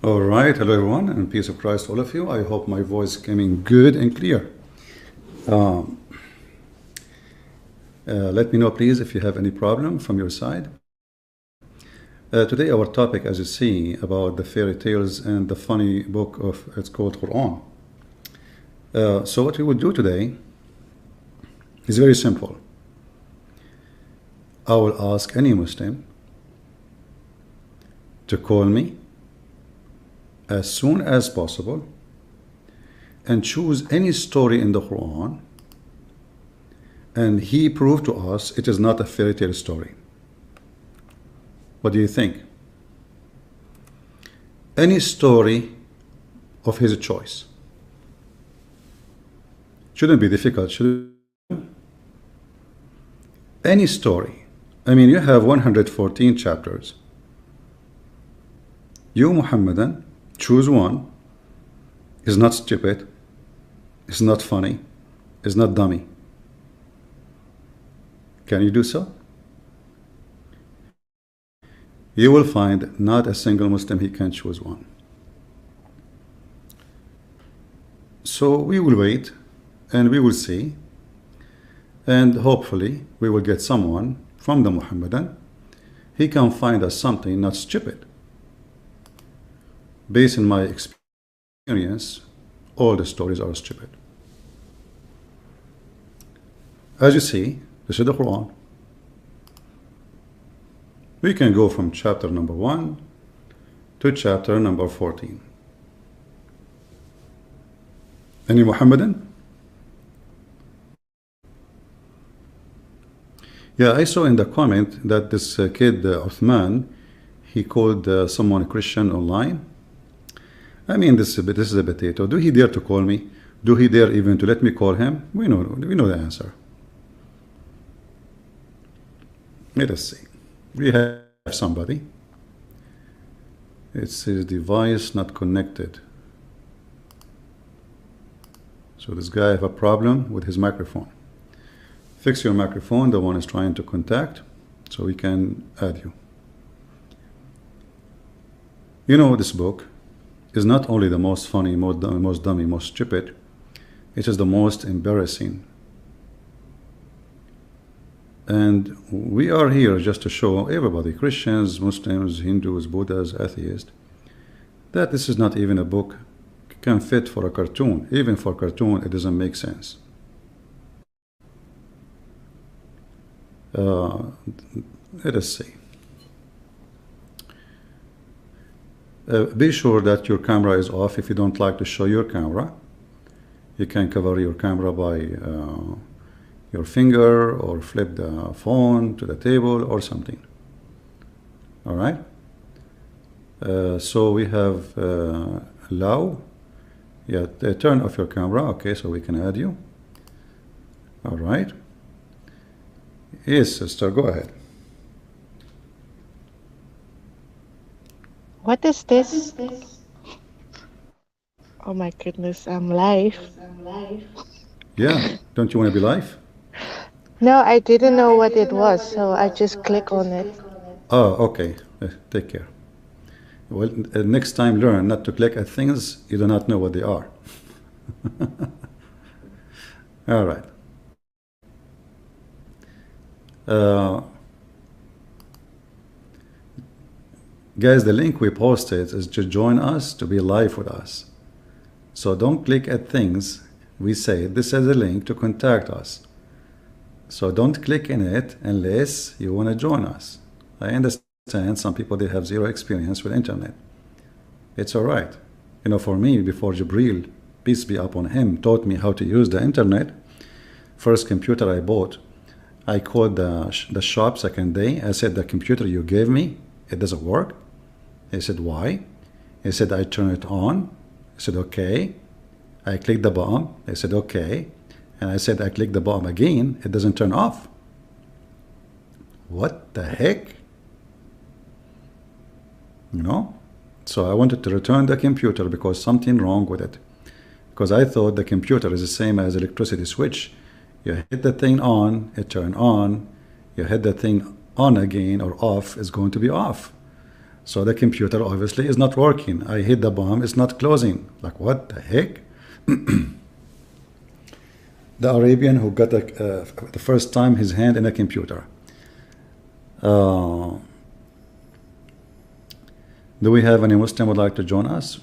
All right, hello everyone, and peace of Christ to all of you. I hope my voice came in good and clear. Let me know, please, if you have any problem from your side. Today, our topic, as you see, about the fairy tales and the funny book of it's called Qur'an. So what we will do today is very simple. I will ask any Muslim to call me as soon as possible and choose any story in the Quran, and he proved to us it is not a fairy tale story. What do you think? Any story of his choice. Shouldn't be difficult, should it? Any story. I mean, you have 114 chapters. You, Muhammadan, choose one. Is not stupid, is not funny, is not dummy. Can you do so? You will find not a single Muslim he can choose one. So we will wait and we will see, and hopefully we will get someone from the Muhammadan. He can find us something not stupid. Based on my experience, all the stories are stupid. As you see, this is the Quran. We can go from chapter number 1 to chapter number 14. Any Muhammadan? Yeah, I saw in the comment that this kid, Uthman, he called someone Christian online. I mean, this is a potato. Do he dare to call me? Do he dare even to let me call him? We know the answer. Let us see. We have somebody. It says device not connected. So this guy have a problem with his microphone. Fix your microphone. The one is trying to contact, so we can add you. You know, this book is not only the most funny, most dummy, most stupid, it is the most embarrassing. And we are here just to show everybody, Christians, Muslims, Hindus, Buddhas, atheists, that this is not even a book can fit for a cartoon. Even for a cartoon, it doesn't make sense. Let us see. Be sure that your camera is off. If you don't like to show your camera, you can cover your camera by your finger, or flip the phone to the table or something. All right. So we have allow. Yeah, turn off your camera. Okay, so we can add you. All right. Yes, sister, go ahead. What is this? Oh my goodness, I'm live. Yeah, don't you want to be live? No, I didn't know what it was, so I just click on it. Oh, okay. Take care. Well, next time learn not to click at things you do not know what they are. All right. Guys, the link we posted is to join us, to be live with us. So don't click at things we say. This is a link to contact us. So don't click in it unless you want to join us. I understand some people, they have zero experience with internet. It's all right. You know, for me, before Jibril, peace be upon him, taught me how to use the internet, first computer I bought, I called the shop second day. I said, the computer you gave me, it doesn't work. He said, why? He said, I turn it on. I said, okay. I clicked the button. They said, okay. And I said, I click the button again. It doesn't turn off. What the heck? You know? So I wanted to return the computer because something wrong with it. Because I thought the computer is the same as electricity switch. You hit the thing on, it turn on. You hit the thing on again or off, is going to be off. So the computer obviously is not working. I hit the bomb, it's not closing. Like, what the heck? The Arabian who got the first time his hand in a computer. Do we have any Muslim would like to join us?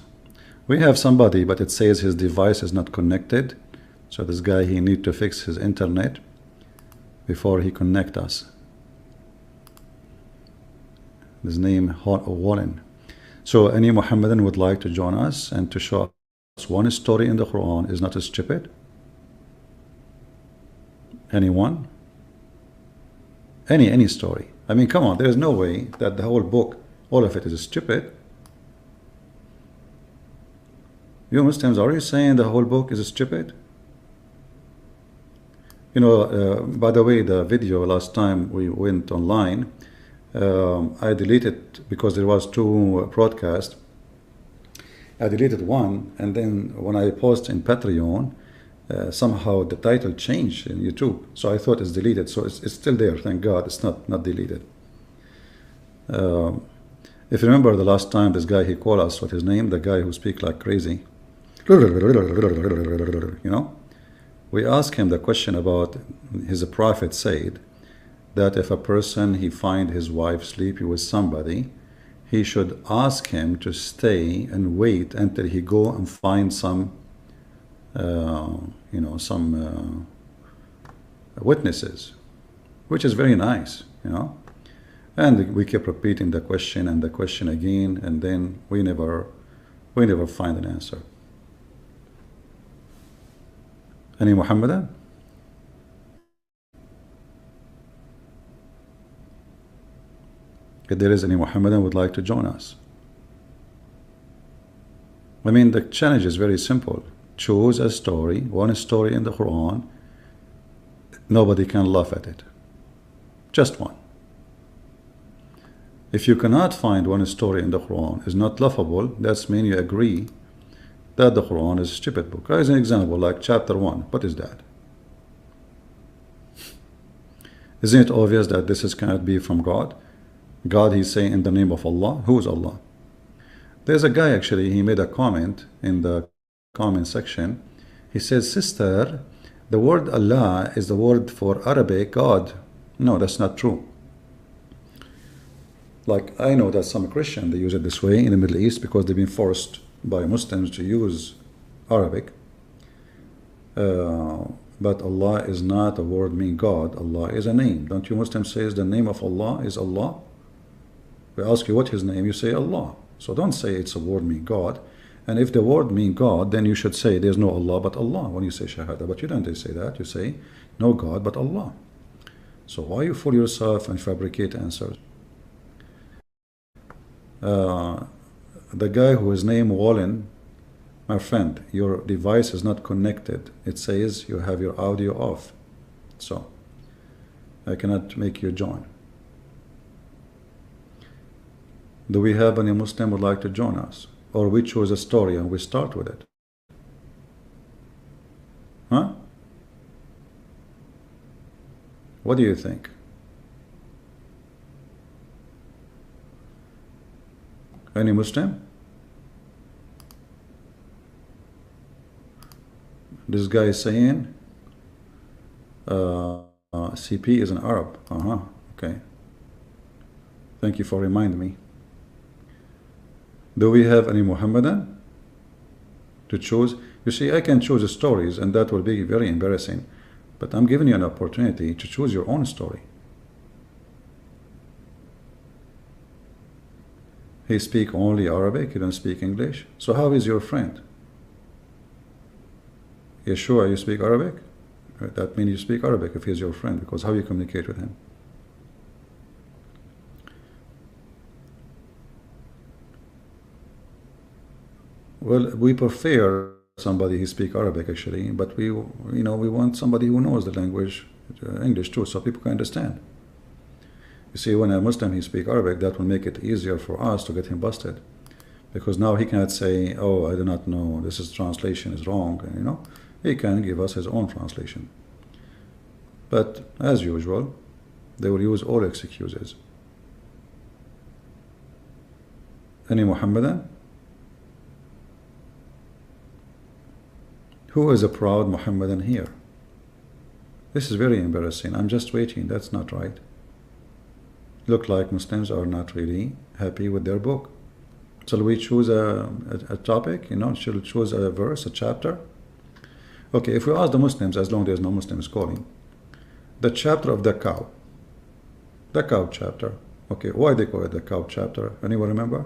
We have somebody, but it says his device is not connected. So this guy, he need to fix his internet before he connect us. His name Wallen. So any Muhammadan would like to join us and to show us one story in the Quran is not stupid? Anyone? Any story. I mean, come on, there is no way that the whole book, all of it is stupid. You Muslims, are you saying the whole book is stupid? You know, by the way, the video last time we went online, I deleted because there was 2 broadcasts. I deleted one, and then when I post in Patreon, somehow the title changed in YouTube, so I thought it's deleted. So it's still there, thank God. It's not deleted. If you remember the last time this guy, he called us, what's his name, the guy who speaks like crazy, you know, we asked him the question about his prophet said that if a person he find his wife sleeping with somebody, he should ask him to stay and wait until he go and find some you know, some witnesses, which is very nice, you know. And we kept repeating the question and the question again, and then we never find an answer. Any Muhammadan? If there is any Muhammadan would like to join us. I mean, the challenge is very simple. Choose a story, one story in the Quran. Nobody can laugh at it. Just one. If you cannot find one story in the Quran is not laughable, that means you agree that the Quran is a stupid book. As an example, like chapter 1, what is that? Isn't it obvious that this cannot be from God? God, he's saying in the name of Allah. Who is Allah? There's a guy actually, he made a comment in the comment section. He says, sister, the word Allah is the word for Arabic God. No, that's not true. Like, I know that some Christian, they use it this way in the Middle East because they've been forced by Muslims to use Arabic. But Allah is not a word meaning God. Allah is a name. Don't you Muslims say the name of Allah is Allah? We ask you what his name, you say Allah. So don't say it's a word meaning God. And if the word means God, then you should say there's no Allah but Allah when you say Shahada. But you don't say that. You say no God but Allah. So why you fool yourself and fabricate answers? The guy who is named Wallen, my friend, your device is not connected. It says you have your audio off. So I cannot make you join. Do we have any Muslim would like to join us? Or we choose a story and we start with it? Huh? What do you think? Any Muslim? This guy is saying CP is an Arab. Okay. Thank you for reminding me. Do we have any Muhammadan to choose? You see, I can choose stories and that will be very embarrassing. But I'm giving you an opportunity to choose your own story. He speaks only Arabic, you don't speak English. So how is your friend? You sure you speak Arabic? That means you speak Arabic if he's your friend, because how you communicate with him? Well, we prefer somebody who speaks Arabic actually, but we want somebody who knows the language, English too, so people can understand. You see, when a Muslim he speaks Arabic, that will make it easier for us to get him busted, because now he cannot say, "Oh, I do not know. This is translation is wrong." And, he can give us his own translation. But as usual, they will use all excuses. Any Muhammadan? Who is a proud Muhammadan here? This is very embarrassing. I'm just waiting. That's not right. Look like Muslims are not really happy with their book. Shall we choose a topic? You know, should we choose a verse, a chapter? Okay, if we ask the Muslims, as long as there's no Muslims calling, the chapter of the cow. The cow chapter. Okay, why they call it the cow chapter? Anyone remember?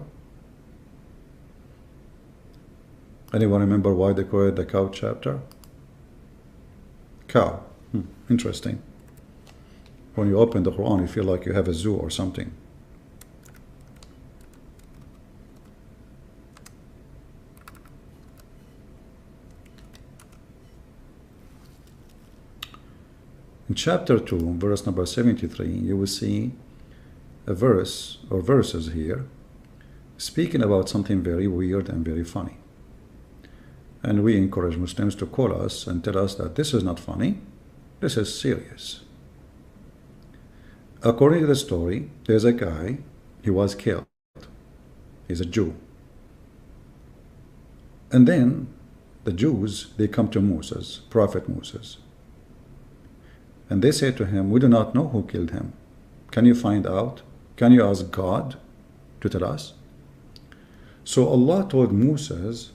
Anyone remember why they call it the cow chapter? Cow. Interesting. When you open the Quran, you feel like you have a zoo or something. In chapter 2, verse number 73, you will see a verse or verses here speaking about something very weird and very funny. And we encourage Muslims to call us and tell us that this is not funny, this is serious. According to the story, there's a guy, he was killed. He's a Jew. And then the Jews, they come to Moses, Prophet Moses. And they say to him, we do not know who killed him. Can you find out? Can you ask God to tell us? So Allah told Moses,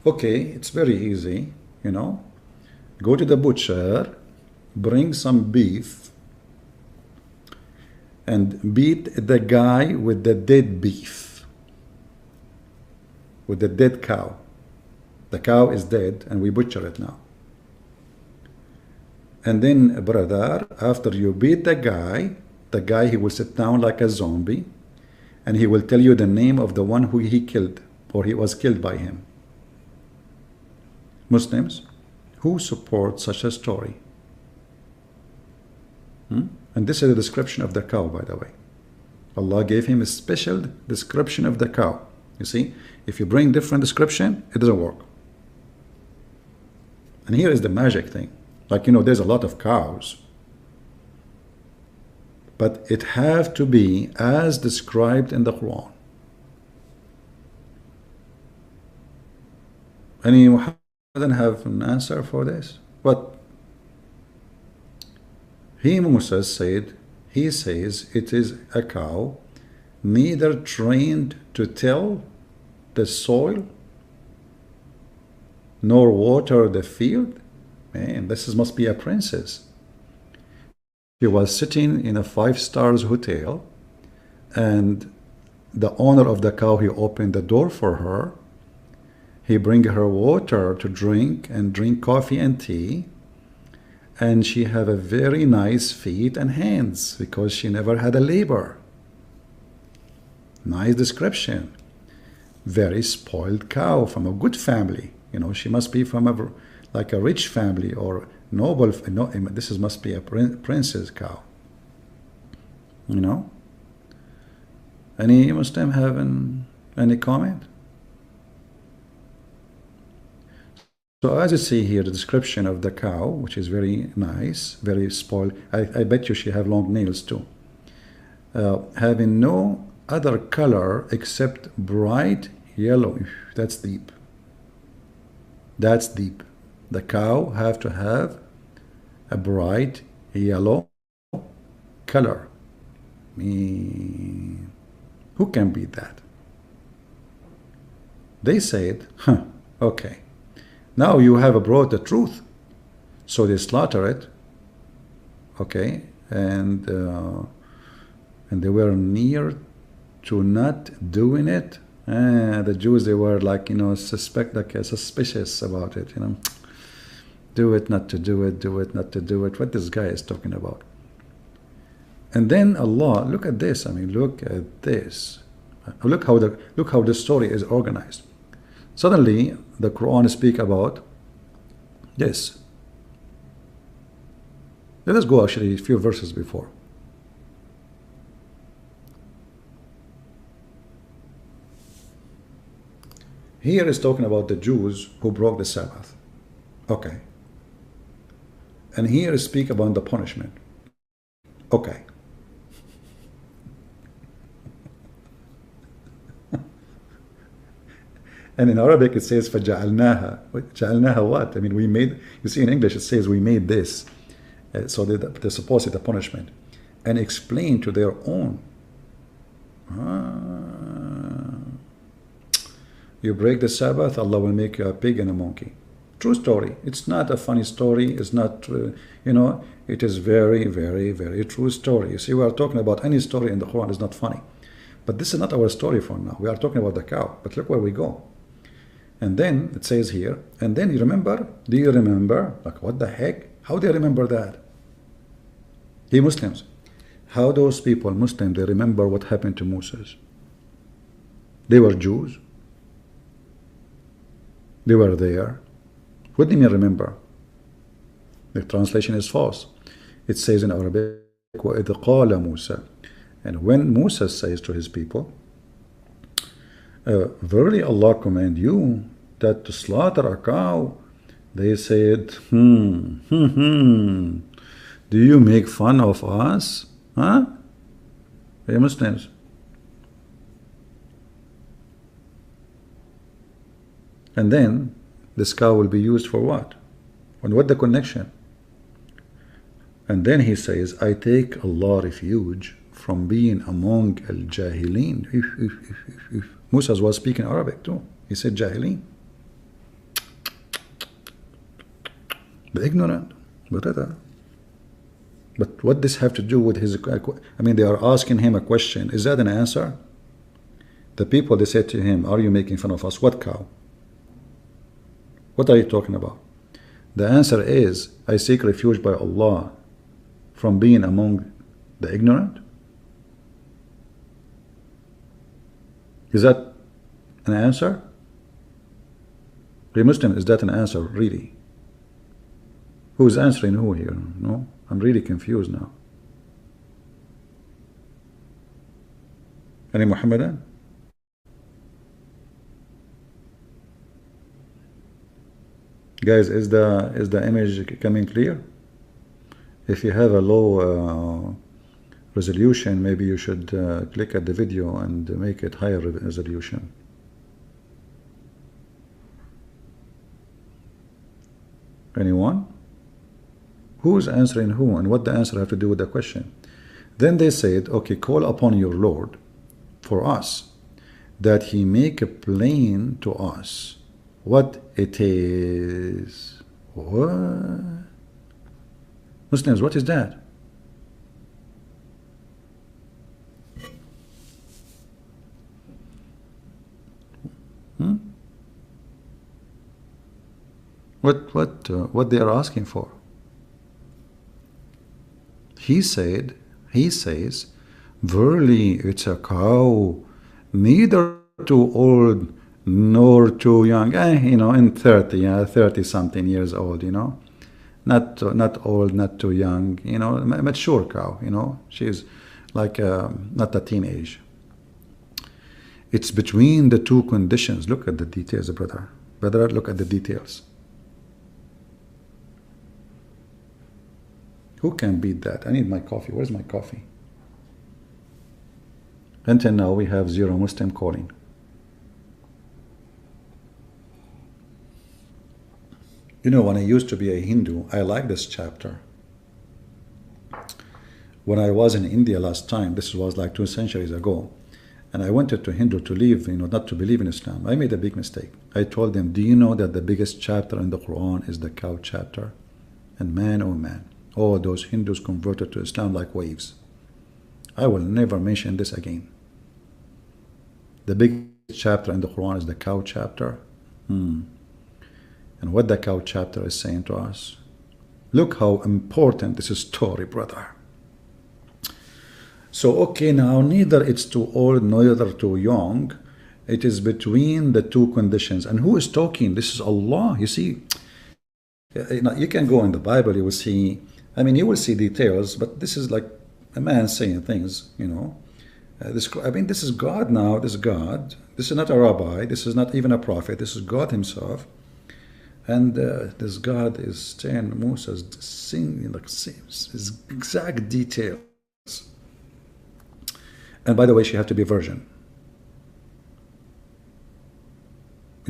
okay, it's very easy, you know. Go to the butcher, bring some beef, and beat the guy with the dead beef, with the dead cow. The cow is dead and we butcher it now. And then, brother, after you beat the guy, he will sit down like a zombie and he will tell you the name of the one who he killed or he was killed by him. Muslims, who support such a story? And this is a description of the cow, by the way. Allah gave him a special description of the cow. You see, if you bring different description, it doesn't work. And here is the magic thing. Like, you know, there's a lot of cows, but it have to be as described in the Quran. Any Muhammadan have an answer for this? What? Moses said, he says it is a cow, neither trained to till the soil, nor water the field. Man, must be a princess. She was sitting in a 5-star hotel, and the owner of the cow, he opened the door for her. He bring her water to drink and drink coffee and tea. And she have a very nice feet and hands because she never had a labor. Nice description. Very spoiled cow from a good family. You know, she must be from like a rich family or noble. No, this must be a princess cow. You know. Any Muslim have any comment? So as you see here, the description of the cow, which is very nice, very spoiled. I bet you she have long nails too. Having no other color except bright yellow. That's deep. That's deep. The cow have to have a bright yellow color. Who can beat that? They said, okay. Now you have brought the truth. So they slaughter it. Okay. And they were near to not doing it. The Jews, they were like, you know, suspicious about it, you know. Do it, not to do it, do it, not to do it. What this guy is talking about. And then Allah, look at this. I mean, look at this. Look how the story is organized. Suddenly, the Quran speak about this. Let us go actually a few verses before. Here is talking about the Jews who broke the Sabbath. Okay. And here is speak about the punishment. Okay. And in Arabic it says فَجَعَلْنَاهَا. جَعَلْنَاهَا what? I mean, we made, you see in English it says we made this. So they're supposed to the punishment. And explain to their own. You break the Sabbath, Allah will make you a pig and a monkey. True story. It's not a funny story. It's not, it is very, very, very true story. You see, we are talking about any story in the Quran is not funny. But this is not our story for now. We are talking about the cow. But look where we go. And then it says here, and then you remember, do you remember? Like, what the heck? How do you remember that? Hey, Muslims, how those people, Muslims, they remember what happened to Moses? They were Jews. They were there. What do you mean remember? The translation is false. It says in Arabic, وَإِذْ قَالَ مُوسَى. And when Moses says to his people, verily Allah command you that to slaughter a cow, they said, do you make fun of us? Huh? Hey, Muslims. And then this cow will be used for what? And what the connection? And then he says, I take Allah refuge from being among al-jahilin. Musa was speaking Arabic too. He said jahilin. The ignorant. But what this have to do with his, I mean, they are asking him a question. Is that an answer? The people, they said to him, are you making fun of us? What cow? What are you talking about? The answer is, I seek refuge by Allah from being among the ignorant. Is that an answer? The Muslim, is that an answer really? Who is answering who here? No, I'm really confused now. Any Muhammadan? Guys, is the image coming clear? If you have a low resolution, maybe you should click at the video and make it higher resolution. Anyone? Who is answering who, and what the answer have to do with the question? Then they said, okay, call upon your Lord for us, that he make a plain to us what it is. What? Muslims, what is that? What they are asking for? He says, verily it's a cow, neither too old nor too young. In 30 something years old, not old, not too young, mature cow, she's like not a teenage. It's between the two conditions. Look at the details, brother, look at the details. Who can beat that? I need my coffee. Where's my coffee? Until now we have 0 Muslim calling. When I used to be a Hindu, I like this chapter. When I was in India last time, this was like 2 centuries ago, and I wanted to Hindu to leave, not to believe in Islam. I made a big mistake. I told them, do you know that the biggest chapter in the Quran is the cow chapter? And man, oh man, all those Hindus converted to Islam like waves. I will never mention this again. The biggest chapter in the Quran is the cow chapter. And what the cow chapter is saying to us. Look how important this is story, brother. So, okay, now neither it's too old, neither too young. It is between the two conditions. And who is talking? This is Allah. You see, you can go in the Bible, you will see, you will see details, but this is like a man saying things, this is God now. This is God. This is not a rabbi. This is not even a prophet. This is God himself. And this God is saying Moses singing like his exact details. And by the way, she had to be virgin.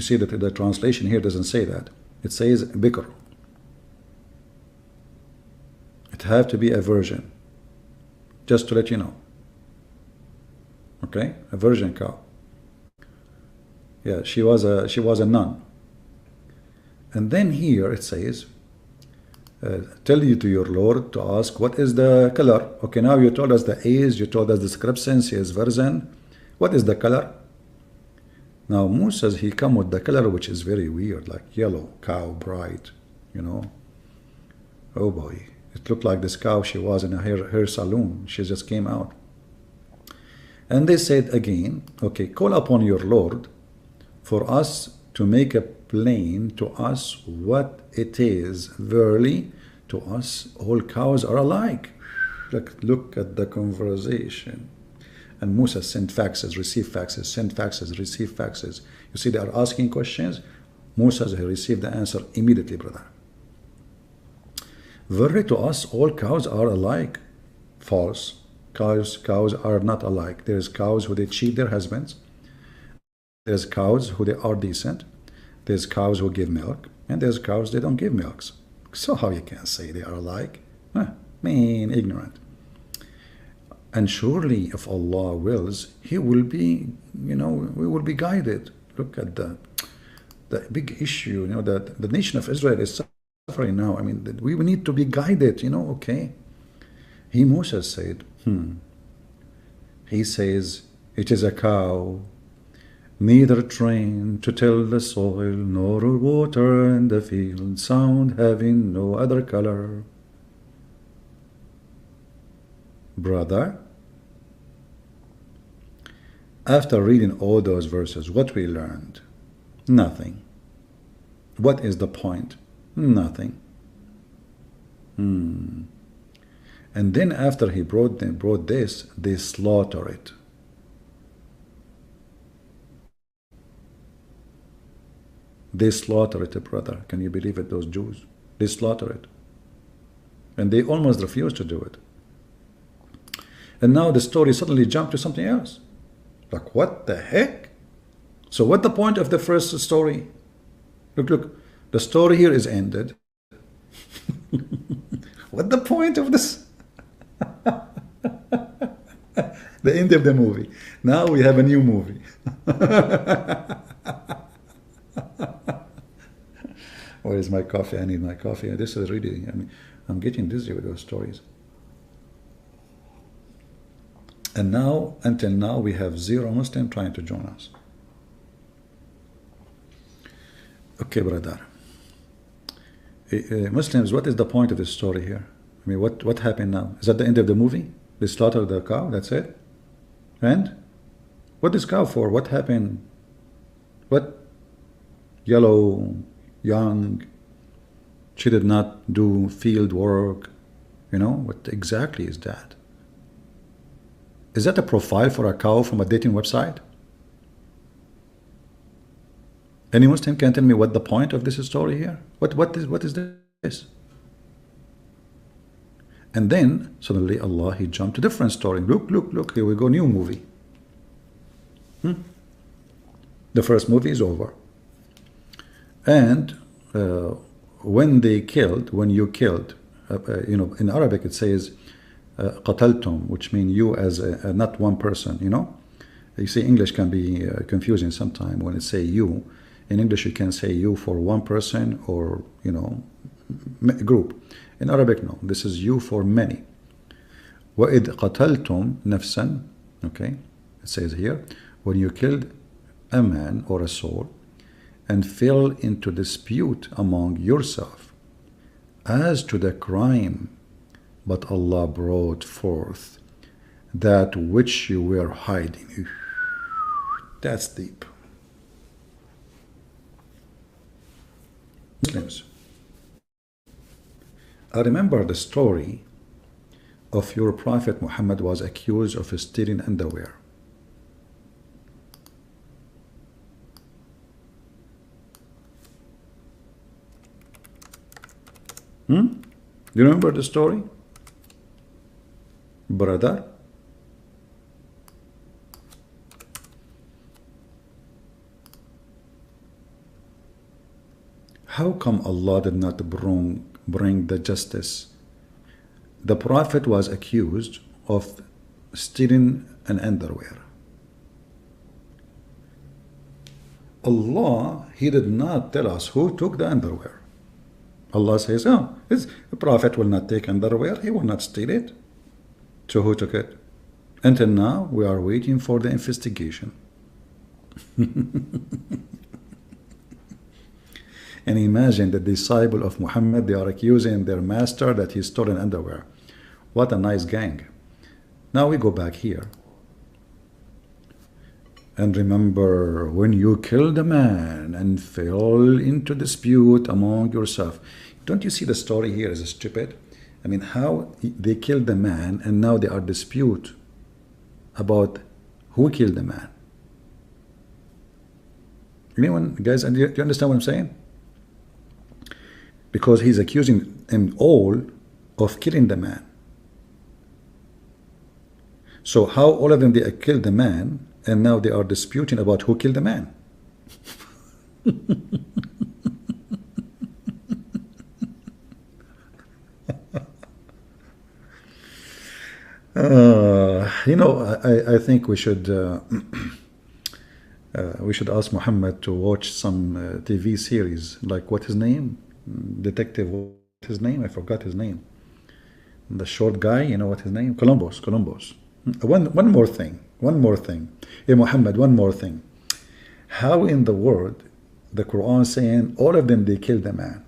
You see that the translation here doesn't say that. It says bikr. It have to be a virgin. Just to let you know. Okay, a virgin cow. Yeah, she was a nun. And then here it says, tell you to your Lord to ask what is the color. Okay, now you told us the age, you told us the discrepancy is virgin. What is the color? Now Musa, he come with the color which is very weird, like yellow, cow, bright, you know. Oh boy, it looked like this cow, she was in a hair salon. She just came out. And they said again, okay, call upon your Lord for us to make a plain to us what it is. Verily, to us all cows are alike. Look at the conversation. And Musa sent faxes, received faxes, sent faxes, received faxes. You see, they are asking questions. Musa, he received the answer immediately, brother. Verily, to us all cows are alike. False. Cows are not alike. There's cows who they cheat their husbands. There's cows who they are decent. There's cows who give milk. And there's cows they don't give milks. So how you can say they are alike? Man, ignorant. And surely if Allah wills, He will be, you know, we will be guided. Look at the big issue, you know, that the nation of Israel is suffering now. I mean, we need to be guided, you know, okay. He, Musa, said, he says, it is a cow, neither trained to till the soil, nor water in the field, sound having no other color. Brother, after reading all those verses, what we learned? Nothing. What is the point? Nothing. And then after he brought this, they slaughter it. They slaughter it, brother. Can you believe it, those Jews? They slaughter it. And they almost refuse to do it. And now the story suddenly jumped to something else. Like, what the heck? So what the point of the first story? Look, the story here is ended. What the point of this? The end of the movie. Now we have a new movie. Where is my coffee? I need my coffee. This is really, I mean, I'm getting dizzy with those stories. And now, until now, we have zero Muslim trying to join us. Okay, brother. Muslims, what is the point of this story here? I mean, what happened now? Is that the end of the movie? They slaughtered the cow, that's it? And? What is cow for? What happened? What? Yellow, young, she did not do field work. You know, what exactly is that? Is that a profile for a cow from a dating website? Any Muslim can tell me what the point of this story here? What is this? And then suddenly Allah, He jumped to different story. Look, here we go, new movie. The first movie is over. And when you killed, you know, in Arabic it says qataltum, which means you as not one person, you know. You see, English can be confusing sometimes when it say you. In English you can say you for one person or, you know, group. In Arabic, no. This is you for many. وَإِذْ قَتَلْتُمْ نَفْسًا. Okay, it says here, when you killed a man or a soul and fell into dispute among yourself as to the crime, but Allah brought forth that which you were hiding. That's deep. Muslims, I remember the story of your Prophet Muhammad was accused of stealing underwear. Do you remember the story? Brother? How come Allah did not bring the justice? The Prophet was accused of stealing an underwear. Allah, He did not tell us who took the underwear. Allah says, oh, the Prophet will not take underwear, he will not steal it. So who took it? Until now, we are waiting for the investigation. And imagine the disciple of Muhammad, they are accusing their master that he stole an underwear. What a nice gang. Now we go back here. And remember, when you killed a man and fell into dispute among yourself, don't you see the story here is stupid? I mean, how they killed the man and now they are dispute about who killed the man. Anyone, guys, do you understand what I'm saying? Because he's accusing them all of killing the man. So how all of them, they killed the man and now they are disputing about who killed the man. You know, I think we should ask Muhammad to watch some TV series, like what his name? Detective, what his name? I forgot his name. The short guy, you know what his name? Columbus. One more thing. Hey Muhammad, one more thing. How in the world the Quran saying all of them they killed the man,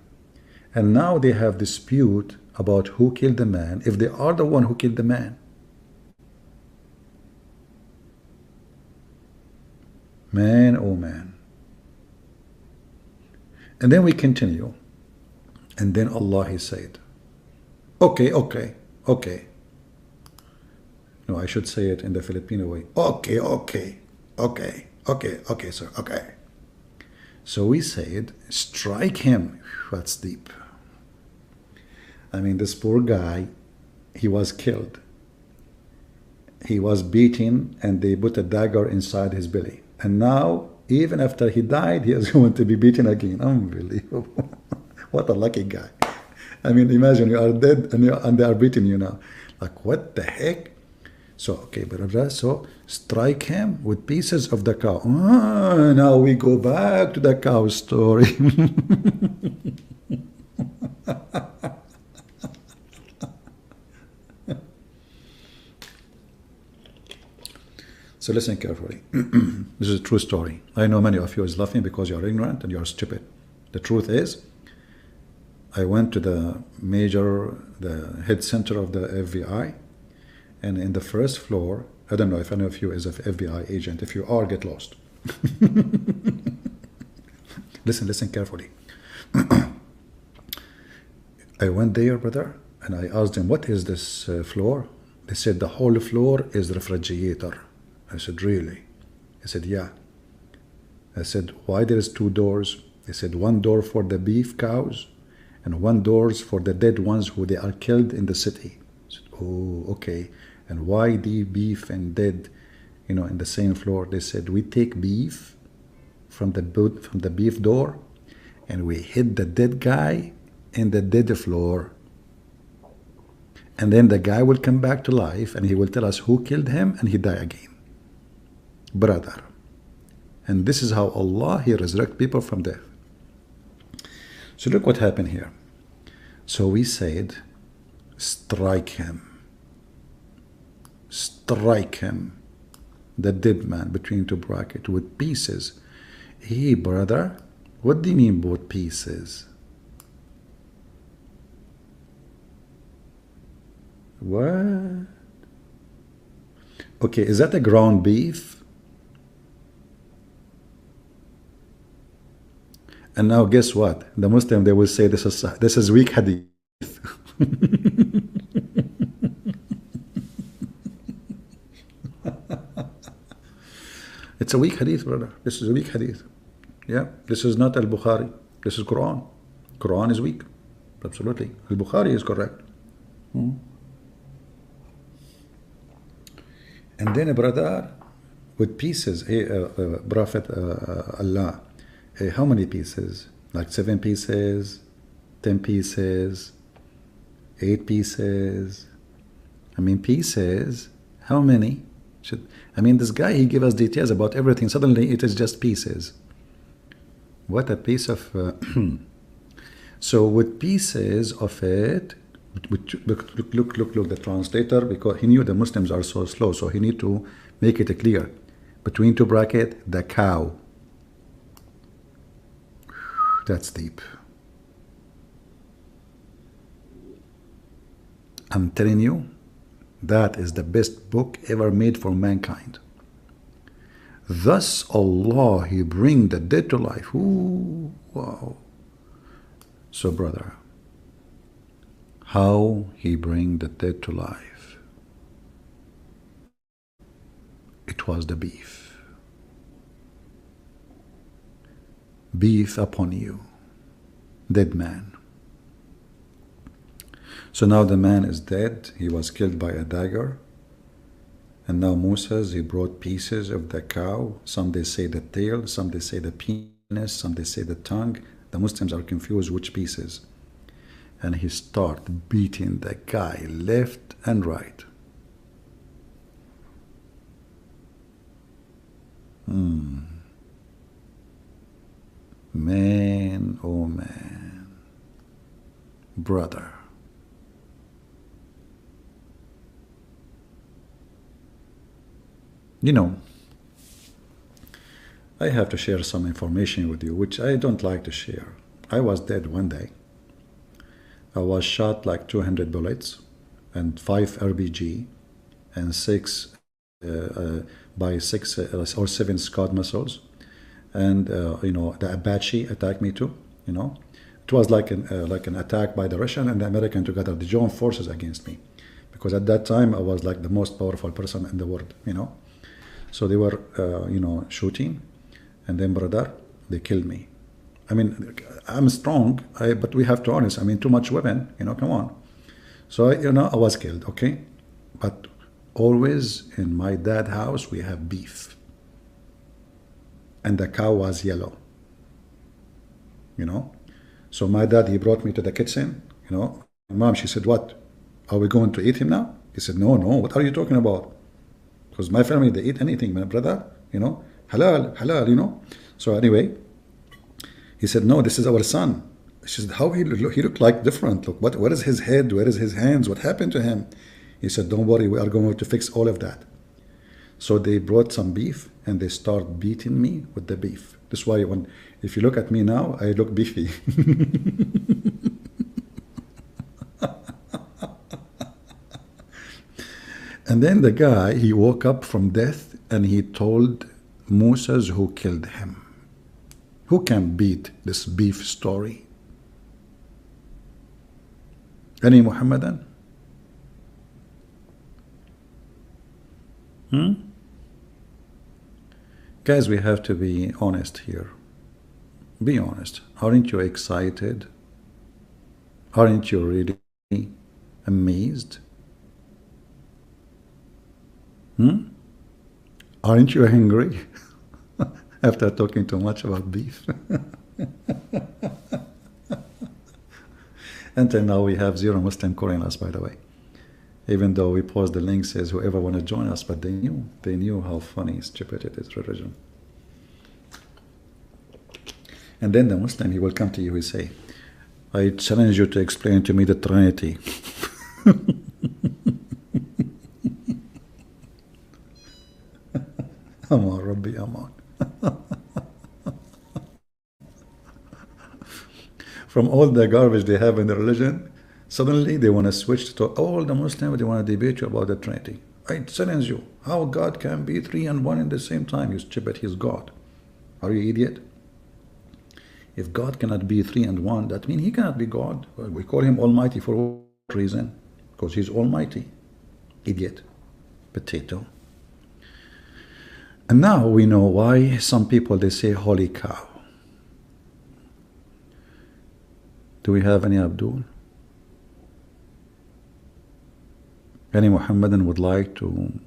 and now they have dispute about who killed the man if they are the one who killed the man? Man, oh man. And then we continue. And then Allah, He said, okay. No, I should say it in the Filipino way. Okay, sir, okay. So we said, strike him. That's deep. I mean, this poor guy, he was killed. He was beaten and they put a dagger inside his belly. And now, even after he died, he is going to be beaten again. Unbelievable. What a lucky guy. I mean, imagine you are dead and they are beating you now. Like, what the heck? So, okay, brother, so strike him with pieces of the cow. Now we go back to the cow story. So listen carefully. This is a true story. I know many of you is laughing because you are ignorant and you are stupid. The truth is, I went to the head center of the FBI, and in the first floor, I don't know if any of you is an FBI agent. If you are, get lost. Listen carefully. I went there, brother, and I asked them, what is this floor? They said, the whole floor is refrigerator. I said, really? He said, yeah. I said, why there is two doors? They said, one door for the beef cows and one doors for the dead ones who they are killed in the city. I said, oh, okay. And why the beef and dead, you know, in the same floor? They said, we take beef from the beef door and we hit the dead guy in the dead floor. And then the guy will come back to life and he will tell us who killed him and he die again. Brother. And this is how Allah, He resurrect people from death. So look what happened here. So we said, strike him. Strike him. The dead man between two brackets with pieces. Hey brother, what do you mean both pieces? What? Okay, is that a ground beef? And now guess what? The Muslim, they will say this is weak hadith. It's a weak hadith, brother. This is a weak hadith. Yeah, this is not Al-Bukhari. This is Quran. Quran is weak. Absolutely. Al-Bukhari is correct. And then a brother with pieces. Hey, Prophet Allah. How many pieces? Like 7 pieces, 10 pieces, 8 pieces. I mean, pieces, how many? I mean, this guy, he gave us details about everything. Suddenly, it is just pieces. What a piece of... So, with pieces of it, look, the translator, because he knew the Muslims are so slow, so he need to make it clear. Between two brackets, the cow. That's deep. I'm telling you, that is the best book ever made for mankind. Thus Allah, He bring the dead to life. Ooh, wow. So brother, how He bring the dead to life? It was the beef. Beef upon you, dead man. So now the man is dead. He was killed by a dagger. And now Moses, he brought pieces of the cow. Some they say the tail, some they say the penis, some they say the tongue. The Muslims are confused which pieces. And he started beating the guy left and right. Man, oh man. Brother. You know, I have to share some information with you, which I don't like to share. I was dead one day. I was shot like 200 bullets and 5 RPG and 6 by 6 or 7 Scud missiles. And, you know, the Apache attacked me too, you know. It was like an attack by the Russian and the American together, the joint forces against me. Because at that time, I was like the most powerful person in the world, you know. So they were, you know, shooting, and then, brother, they killed me. I mean, I'm strong, but we have to be honest. I mean, too much weapon, you know, come on. So, you know, I was killed, okay? But always in my dad's house, we have beef. And the cow was yellow, you know? So my dad, he brought me to the kitchen, you know? Mom, she said, what? Are we going to eat him now? He said, no, what are you talking about? Because my family, they eat anything, my brother, you know, halal, you know. So anyway, he said, no, this is our son. She said, how he looked like different. Look, what is his head? Where is his hands? What happened to him? He said, don't worry, we are going to fix all of that. So they brought some beef and they start beating me with the beef. This is why if you look at me now, I look beefy. And then the guy, he woke up from death and he told Moses who killed him. Who can beat this beef story? Any Muhammadan? Guys, we have to be honest here. Be honest. Aren't you excited? Aren't you really amazed? Aren't you angry after talking too much about beef? Until now, we have 0 Muslim calling us, by the way. Even though we post the link, says whoever want to join us, but they knew how funny, stupid it is, religion. And then the Muslim, he will come to you, he say, I challenge you to explain to me the Trinity. Aman, Rabbi, Aman. From all the garbage they have in the religion, suddenly they want to switch to all the Muslims, they want to debate you about the Trinity. I challenge you, how God can be 3 and 1 in the same time? You stupid, He's God. Are you idiot? If God cannot be 3 and 1, that means He cannot be God. Well, we call Him Almighty for what reason? Because He's Almighty. Idiot. Potato. And now we know why some people, they say, holy cow. Do we have any Abdul? Any Muhammadan would like to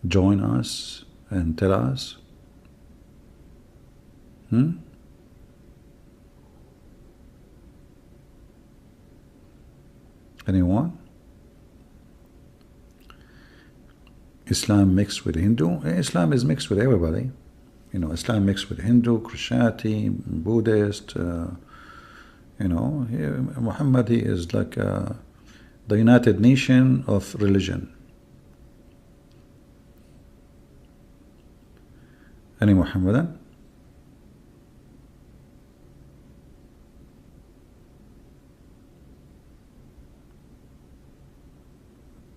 join us and tell us? Anyone? Islam mixed with Hindu? Islam is mixed with everybody. You know, Islam mixed with Hindu, Christianity, Buddhist. You know, Muhammad, he is like the United Nation of religion. Any Muhammadan?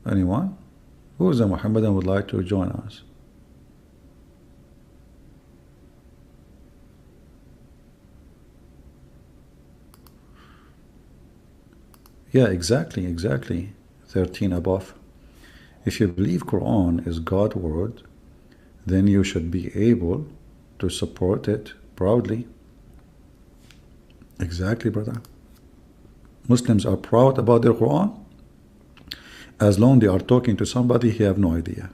Anyone? Who is a Muhammadan would like to join us? Yeah, exactly. 13 above. If you believe Quran is God's word, then you should be able to support it proudly. Exactly, brother. Muslims are proud about their Quran. As long as they are talking to somebody, he have no idea.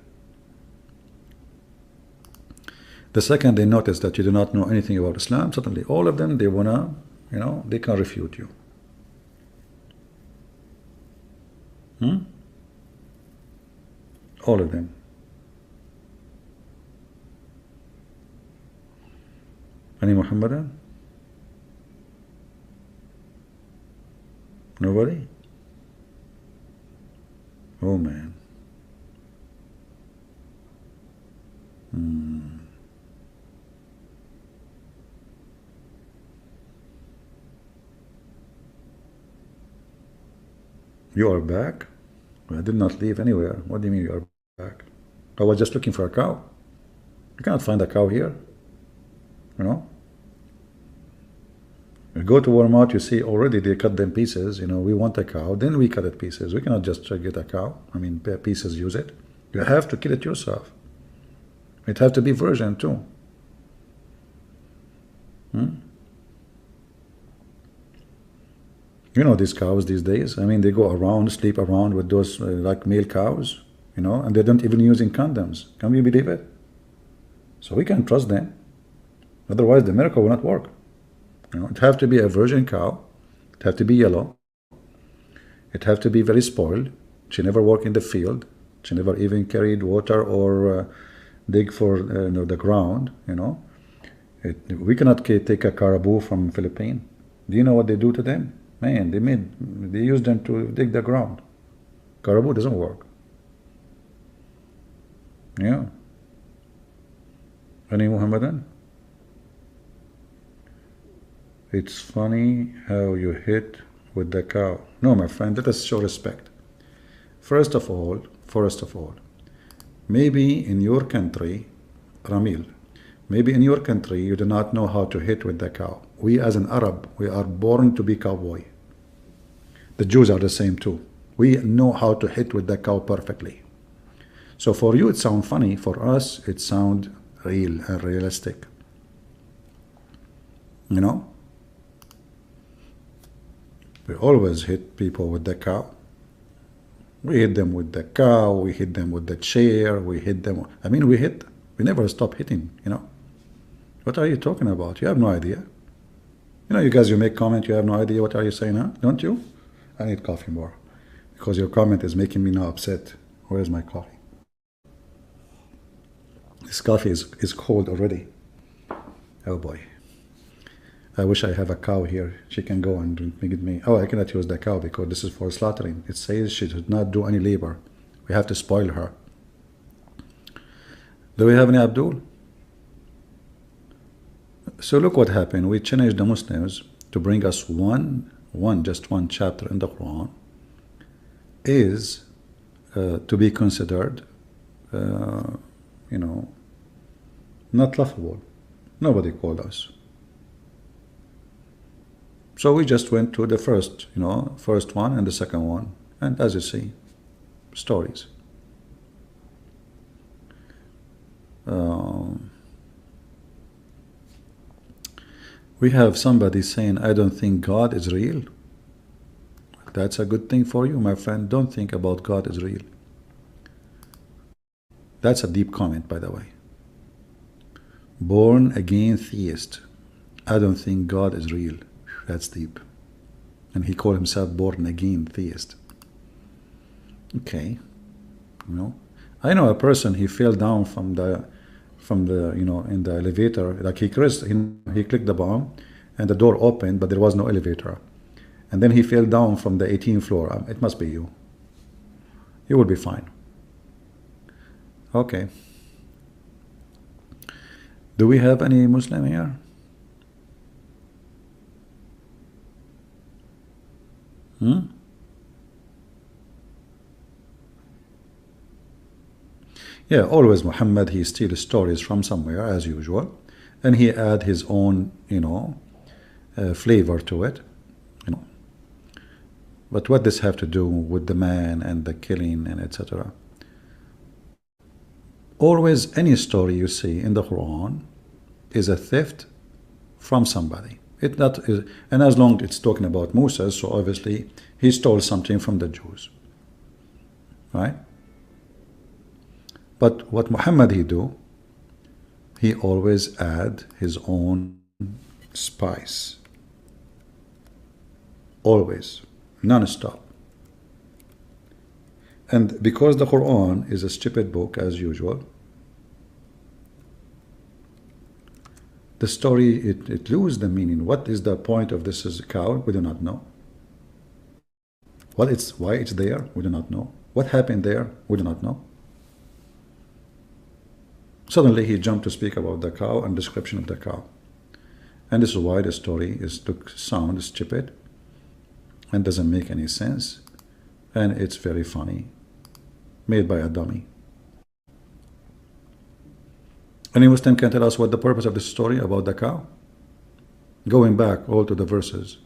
The second they notice that you do not know anything about Islam, suddenly all of them, they wanna, you know, they can refute you. All of them. Any Muhammadan? Nobody? Oh man. You are back? I did not leave anywhere. What do you mean you are back? I was just looking for a cow. You cannot find a cow here. You know? You go to Walmart, you see already they cut them pieces. You know, we want a cow, then we cut it pieces. We cannot just get a cow. I mean, pieces, use it. You have to kill it yourself. It have to be virgin too. You know these cows these days. I mean, they go around, sleep around with those like male cows, you know, and they don't even using condoms. Can you believe it? So we can't trust them. Otherwise, the miracle will not work. You know, it have to be a virgin cow. It have to be yellow. It have to be very spoiled. She never worked in the field. She never even carried water or dig for you know, the ground. You know, we cannot take a caribou from Philippines. Do you know what they do to them? Man, they use them to dig the ground. Caribou doesn't work. Yeah. Any Muhammadan? It's funny how you hit with the cow. No, my friend, let us show respect. First of all, maybe in your country, Ramil, maybe in your country you do not know how to hit with the cow. We as an Arab, we are born to be cowboy. The Jews are the same too. We know how to hit with the cow perfectly. So for you it sounds funny, for us it sounds real and realistic. You know? We always hit people with the cow. We hit them with the cow, we hit them with the chair, we hit them. I mean, we never stop hitting, you know. What are you talking about? You have no idea. You know, you guys, you make comment, you have no idea what are you saying, huh? Don't you? I need coffee more. Because your comment is making me now upset. Where's my coffee? This coffee is cold already. Oh boy. I wish I have a cow here. She can go and drink with me. Oh, I cannot use the cow because this is for slaughtering. It says she should not do any labor. We have to spoil her. Do we have any Abdul? So look what happened. We challenged the Muslims to bring us just one chapter in the Quran is to be considered, you know, not laughable. Nobody called us. So we just went to the first one and the second one. And as you see, stories. We have somebody saying, I don't think God is real. That's a good thing for you, my friend. Don't think about God is real. That's a deep comment, by the way. Born again theist. I don't think God is real. That's deep. And he called himself born again theist. Okay, you know, I know a person, he fell down from the in the elevator, like he clicked the bomb and the door opened, but there was no elevator, and then he fell down from the 18th floor. It must be you. You will be fine. Okay. Do we have any Muslim here? Yeah, always Muhammad, he steals stories from somewhere as usual, and he add his own, flavor to it, you know. But what does have to do with the man and the killing and etc.? Always, any story you see in the Quran is a theft from somebody. It not is, and as long as it's talking about Musa, so obviously he stole something from the Jews, right? But what Muhammad he do? He always add his own spice. Always, non-stop. And because the Quran is a stupid book as usual, the story, it loses the meaning. What is the point of this is a cow? We do not know. Why it's there? We do not know. What happened there? We do not know. Suddenly he jumped to speak about the cow and description of the cow. And this is why the story is to sound stupid and doesn't make any sense. And it's very funny, made by a dummy. Any Muslim can tell us what the purpose of this story about the cow? Going back all to the verses,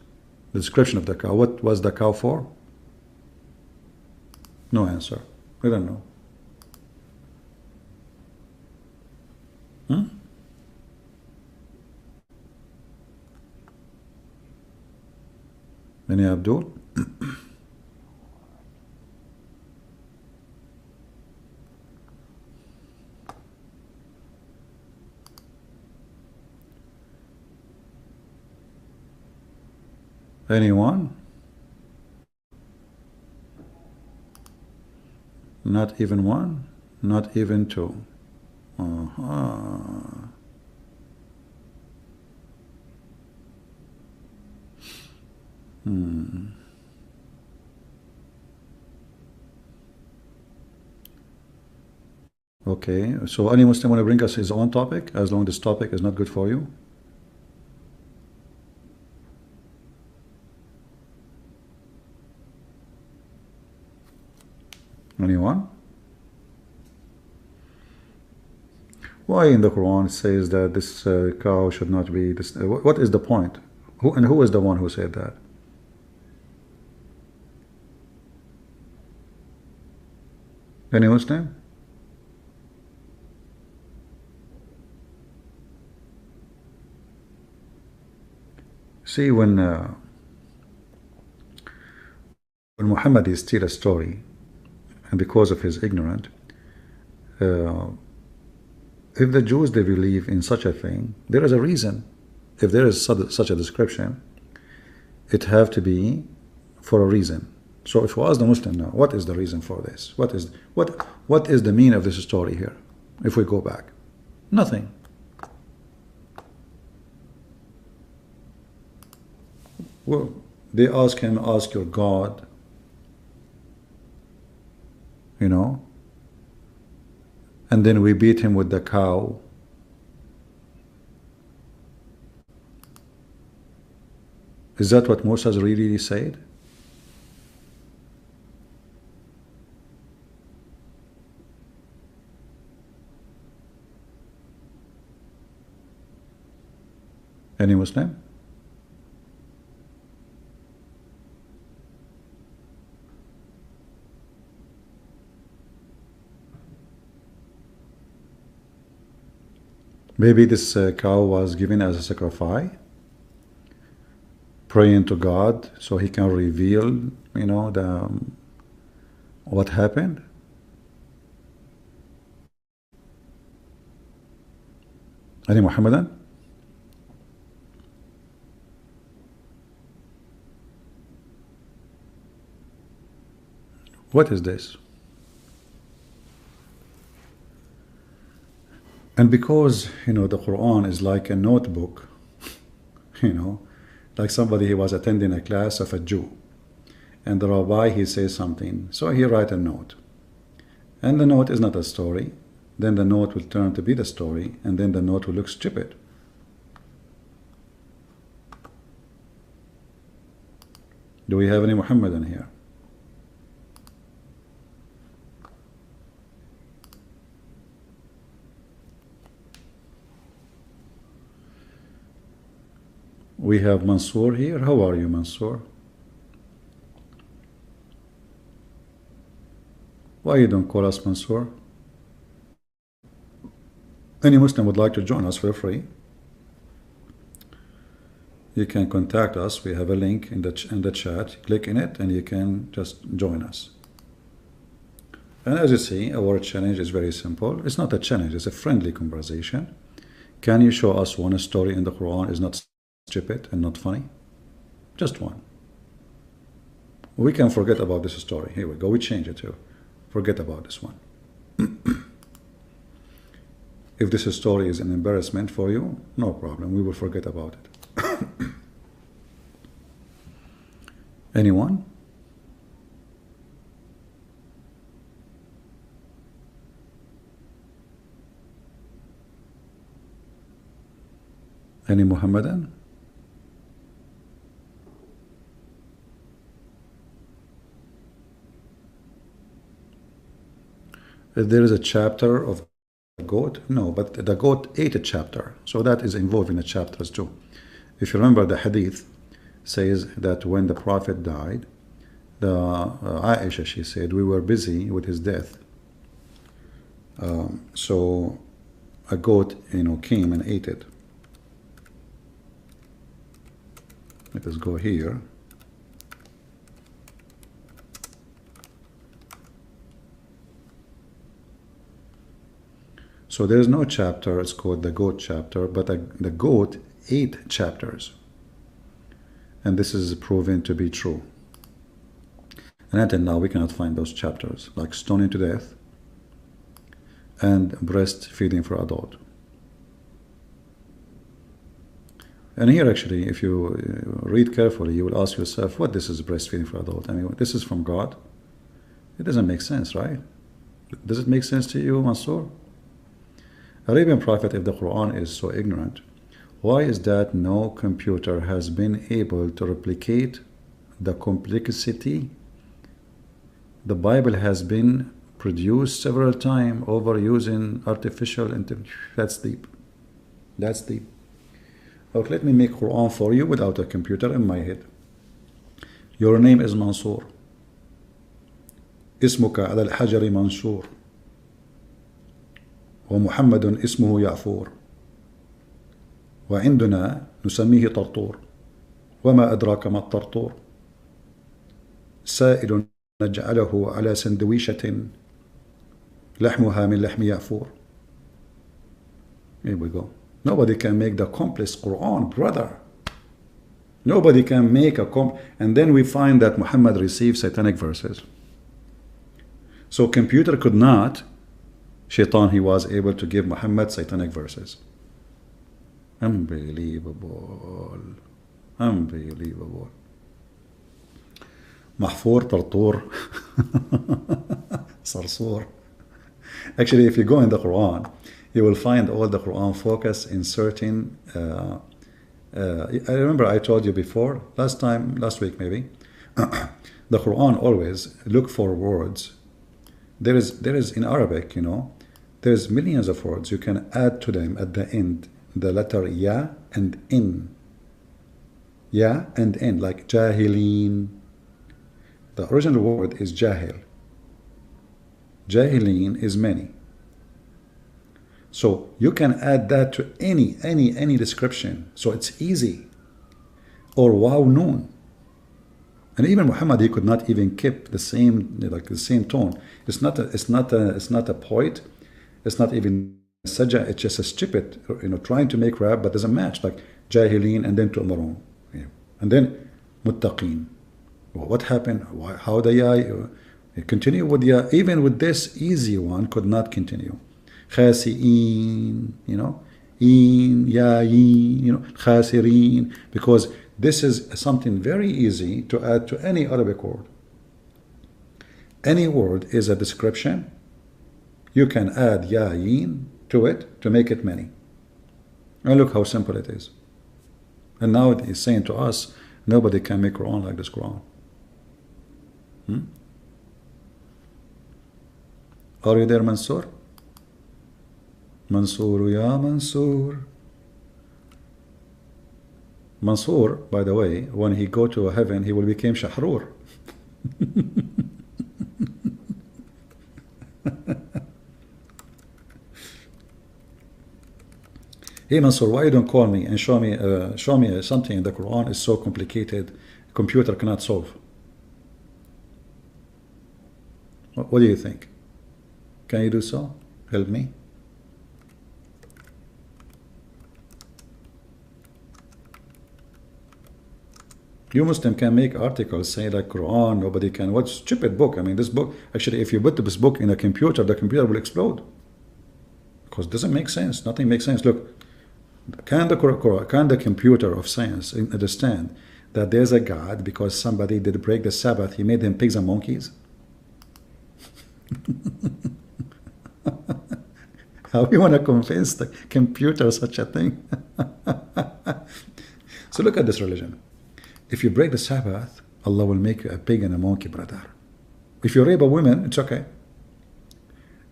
the description of the cow. What was the cow for? No answer. We don't know. Any Abdul? Anyone? Not even one? Not even two? Okay, so any Muslim want to bring us his own topic, as long as this topic is not good for you? Anyone? Why in the Quran it says that this cow should not be this? What is the point? Who is the one who said that? Any Muslim? See, when Muhammad is still a story, and because of his ignorance, if the Jews they believe in such a thing, there is a reason. If there is such a description, it have to be for a reason. So if you ask the Muslim now, what is the reason for this? What is the meaning of this story here? If we go back, nothing. Well, they ask him, ask your God, and then we beat him with the cow. Is that what Moses really said? Any Muslim? Maybe this cow was given as a sacrifice, praying to God so he can reveal, what happened. Any Muhammadan? What is this? And because, the Quran is like a notebook, like somebody, he was attending a class of a Jew, and the rabbi, he says something, so he write a note, and the note is not a story, then the note will turn to be the story, and then the note will look stupid. Do we have any Muhammadan here? We have Mansour here. How are you, Mansour? Why you don't call us Mansour? Any Muslim would like to join us, feel free. You can contact us. We have a link in the chat. Click in it and you can just join us. And as you see, our challenge is very simple. It's not a challenge, it's a friendly conversation. Can you show us one story in the Quran is not stupid and not funny? Just one. We can forget about this story. Here we go. We change it to forget about this one. If this story is an embarrassment for you, no problem. We will forget about it. Anyone? Any Muhammadan? If there is a chapter of goat, no, but the goat ate a chapter, so that is involved in the chapters too. If you remember, the hadith says that when the Prophet died, Aisha, she said, we were busy with his death, so a goat came and ate it. Let us go here. So there is no chapter, it's called the goat chapter, but the goat ate chapters. And this is proven to be true. And until now, we cannot find those chapters, like stoning to death and breastfeeding for adult. And here, actually, if you read carefully, you will ask yourself, what this is breastfeeding for adult? I mean, this is from God? It doesn't make sense, right? Does it make sense to you, Mansour? Arabian Prophet, if the Quran is so ignorant, why is that no computer has been able to replicate the complexity? The Bible has been produced several times over using artificial intelligence. That's deep. That's deep. Okay, let me make Quran for you without a computer in my head. Your name is Mansour. اسمك على الحجر منشور ومحمد اسمه يعفور وعندنا نسميه طرطور وما أدراك ما الطرطور سائل نجعله على سندويشة لحمها من لحم يعفور. Here we go. Nobody can make the complex Quran, brother. Nobody can make and then we find that Muhammad received satanic verses. So computer could not. Shaitan, he was able to give Muhammad satanic verses. Unbelievable. Unbelievable. Mahfour, Tartour, Sarsour. Actually, if you go in the Quran, you will find all the Quran focus in certain I remember I told you before, last week maybe, the Quran always look for words. There is in Arabic, there's millions of words. You can add to them at the end the letter ya and in. Ya and in, like jahilin. The original word is jahil. Jahilin is many. So you can add that to any description. So it's easy. Or wow noon. And even Muhammad, he could not even keep the same tone. It's not a poet. It's not even sajja. It's just a stupid, trying to make rap, but doesn't match. Like jahilin and then tu'marun, and then muttaqin. What happened? How the Continue with the, even with this easy one, could not continue. Khasi'in, you know, in, yayin, you know, khasirin, because this is something very easy to add to any Arabic word. Any word is a description. You can add yayin to it to make it many. And look how simple it is. And now it is saying to us, nobody can make Quran like this Quran. Are you there, Mansoor? Mansoor, ya Mansoor. Mansoor, by the way, when he go to heaven, he will become Shahrur. Hey Mansoor, why you don't call me and show me something in the Quran is so complicated, computer cannot solve? What do you think? Can you do so? Help me. You Muslim can make articles say like Quran, nobody can. What stupid book? I mean, this book, actually, if you put this book in a computer, the computer will explode. Because it doesn't make sense. Nothing makes sense. Look, can the computer of science understand that there's a God because somebody did break the Sabbath, he made them pigs and monkeys? How you want to convince the computer such a thing? So look at this religion. If you break the Sabbath, Allah will make you a pig and a monkey, brother. If you rape a woman, it's okay.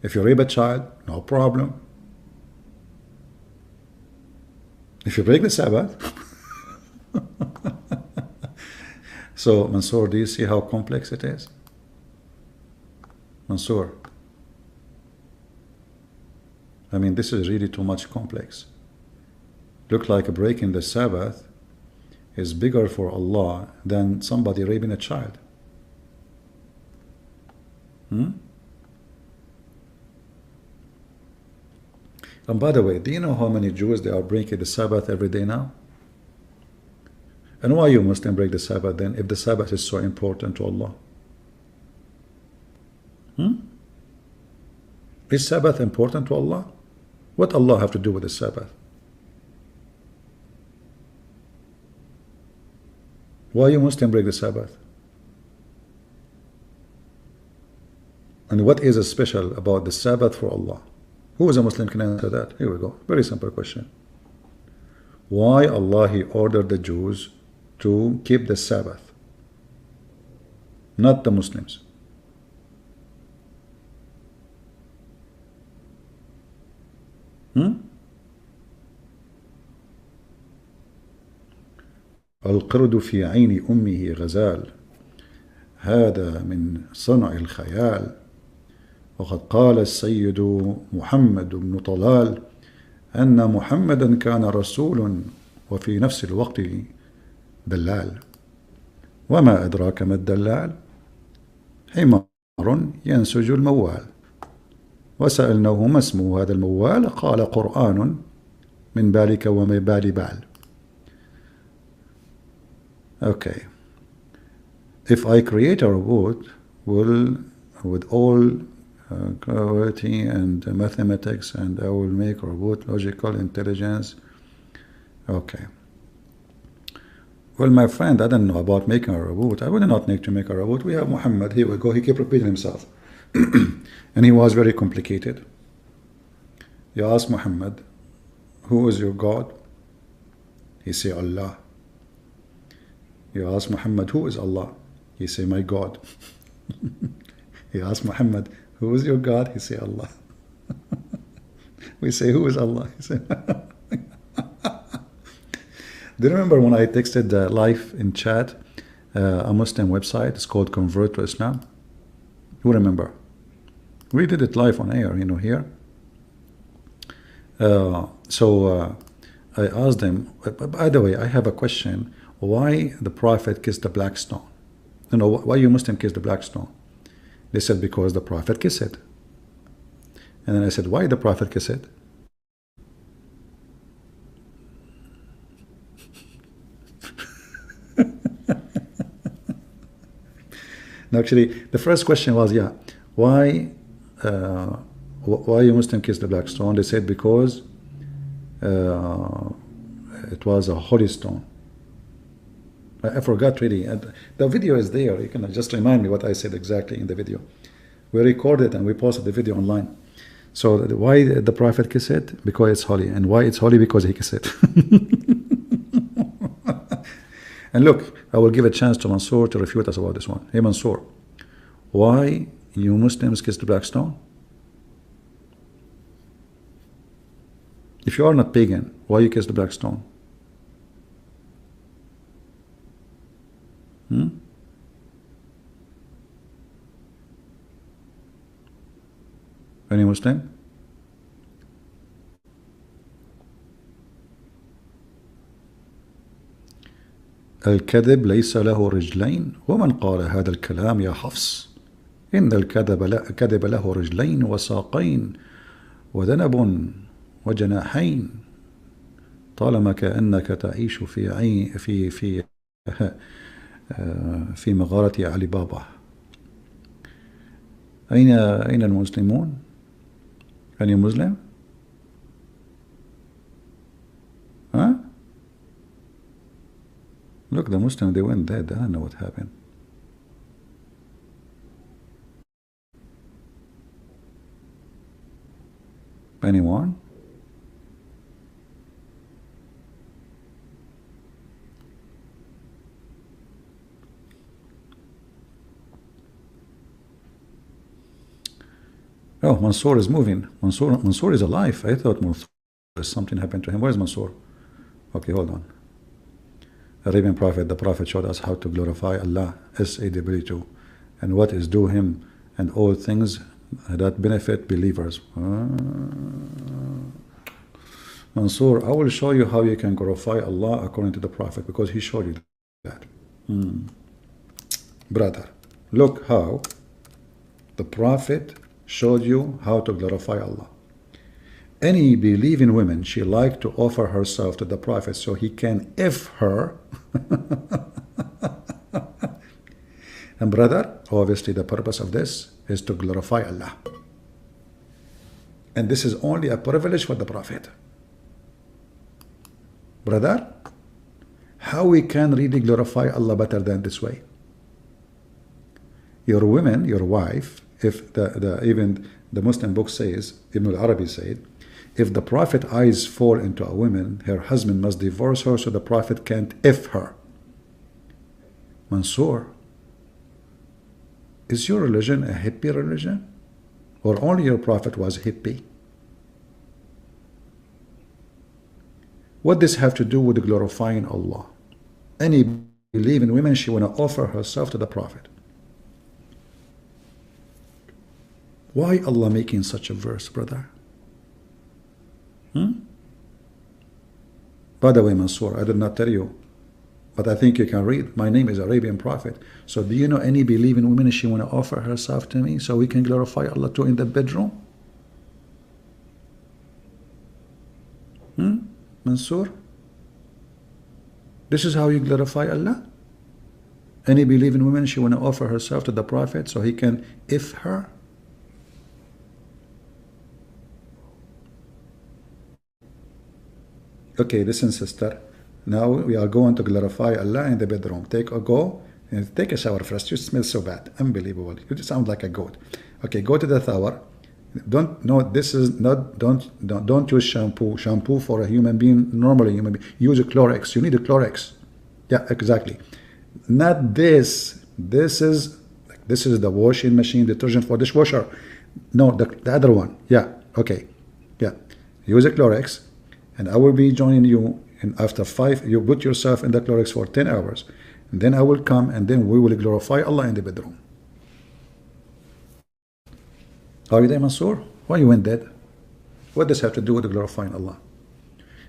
If you rape a child, no problem. If you break the Sabbath. So, Mansoor, do you see how complex it is? Mansoor. I mean, this is really too much complex. Look like breaking the Sabbath is bigger for Allah than somebody raping a child. And by the way, do you know how many Jews they are breaking the Sabbath every day now? And why you Muslim break the Sabbath then, if the Sabbath is so important to Allah? Is Sabbath important to Allah? What Allah have to do with the Sabbath? Why you Muslim break the Sabbath? And what is special about the Sabbath for Allah? Who is a Muslim can answer that? Here we go. Very simple question. Why Allah He ordered the Jews to keep the Sabbath, not the Muslims? القرد في عين أمه غزال هذا من صنع الخيال وقد قال السيد محمد بن طلال أن محمدا كان رسول وفي نفس الوقت دلال وما أدراك ما الدلال حمار ينسج الموال وسألناه ما اسمه هذا الموال قال قرآن من بالك وما بال بال. Okay, if I create a robot with all clarity and mathematics, and I will make a robot logical intelligence. Okay. Well, my friend, I don't know about making a robot. I would not need to make a robot. We have Muhammad. Here we go. He kept repeating himself. And he was very complicated. You ask Muhammad, who is your God? He say Allah. You ask Muhammad, who is Allah? He say, my God. You ask Muhammad, who is your God? He say, Allah. We say, who is Allah? He say, do you remember when I texted live in chat a Muslim website? It's called Convert to Islam. Who remember? We did it live on air, you know, here. So I asked them, by the way, I have a question. Why the Prophet kissed the black stone? You know, why you Muslim kiss the black stone? They said, because the Prophet kissed it. And then I said, why the Prophet kiss it? No, actually, the first question was, yeah, why why you Muslim kiss the black stone? They said because it was a holy stone. I forgot really. And the video is there. You can just remind me what I said exactly in the video. We recorded and we posted the video online. So why the Prophet kiss it? Because it's holy. And why it's holy? Because he kissed it. And look, I will give a chance to Mansour to refute us about this one. Hey Mansour, why you Muslims kiss the black stone? If you are not pagan, why you kiss the black stone? Any Muslim? الكذب ليس له رجلين ومن قال هذا الكلام يا حفص إن الكذب له رجلين وساقين وذنب وجناحين طالما كأنك تعيش في مغارة علي بابا. أين المسلمون؟ Any Muslim? Huh? Look, the Muslim, they went dead. I don't know what happened. Anyone? Oh, Mansour is moving. Mansour is alive. I thought Mansour, something happened to him. Where's Mansour? Okay, hold on. Arabian Prophet, the Prophet showed us how to glorify Allah, SAW, and what is due him, and all things that benefit believers. Mansour, I will show you how you can glorify Allah according to the Prophet, because he showed you that. Brother, look how the Prophet showed you how to glorify Allah. Any believing woman, she like to offer herself to the Prophet so he can F her. And brother, obviously the purpose of this is to glorify Allah. And this is only a privilege for the Prophet. Brother, how we can really glorify Allah better than this way? Your women, your wife, if even the Muslim book says, Ibn al-Arabi said, if the Prophet eyes fall into a woman, her husband must divorce her so the Prophet can't F her. Mansour, is your religion a hippie religion? Or only your Prophet was hippie? What does this have to do with glorifying Allah? Any believing woman, she want to offer herself to the Prophet. Why Allah making such a verse, brother? By the way, Mansour, I did not tell you, but I think you can read. My name is Arabian Prophet. So do you know any believing woman, she want to offer herself to me so we can glorify Allah too in the bedroom? Mansour? This is how you glorify Allah? Any believing woman, she want to offer herself to the Prophet so he can F her? Okay, listen, sister. Now we are going to glorify Allah in the bedroom. Take a shower first. You smell so bad. Unbelievable. You sound like a goat. Okay, go to the shower. Don't use shampoo. Shampoo for a human being, normally human being. Use a Clorox. You need a Clorox. Yeah, exactly. Not this. This is the washing machine, detergent for dishwasher. No, the other one. Yeah, okay. Yeah. Use a Clorox. And I will be joining you, and after 5, you put yourself in the Clorox for 10 hours. And then I will come, and then we will glorify Allah in the bedroom. Are you there, Mansour? Why you went dead? What does have to do with glorifying Allah?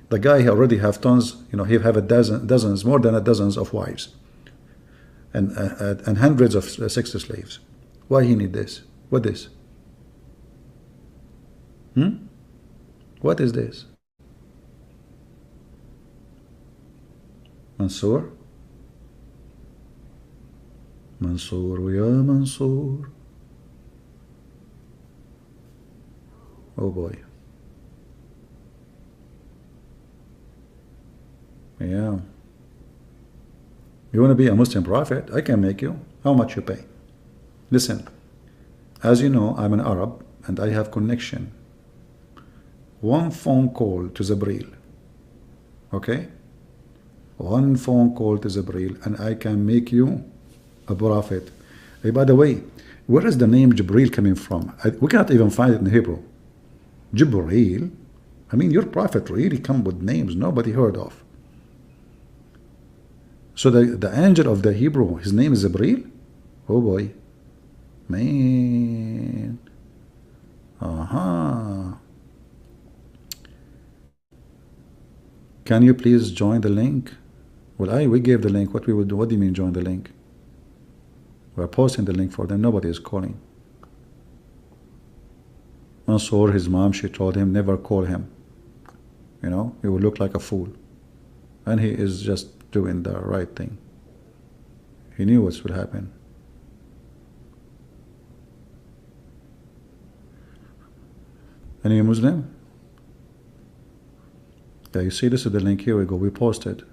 The guy he already have tons, he have more than a dozens of wives. And hundreds of sex slaves. Why he need this? What is? What is this? Mansour? Mansoor, ya Mansoor. Oh boy. Yeah. You want to be a Muslim prophet? I can make you. How much you pay? Listen, as you know, I'm an Arab and I have connection. One phone call to Jibril, okay? One phone call to Jibril and I can make you a prophet. Hey, by the way, where is the name Jibril coming from? We can't even find it in Hebrew. Jibril? I mean, your prophet really come with names nobody heard of. So the angel of the Hebrew, his name is Jibril? Oh boy. Man. Can you please join the link? Well, we gave the link. What we would do? What do you mean join the link? We're posting the link for them. Nobody is calling. Mansoor, his mom, she told him never call him. You know, he will look like a fool. And he is just doing the right thing. He knew what would happen. Any Muslim? Yeah, you see, this is the link. Here we go. We posted.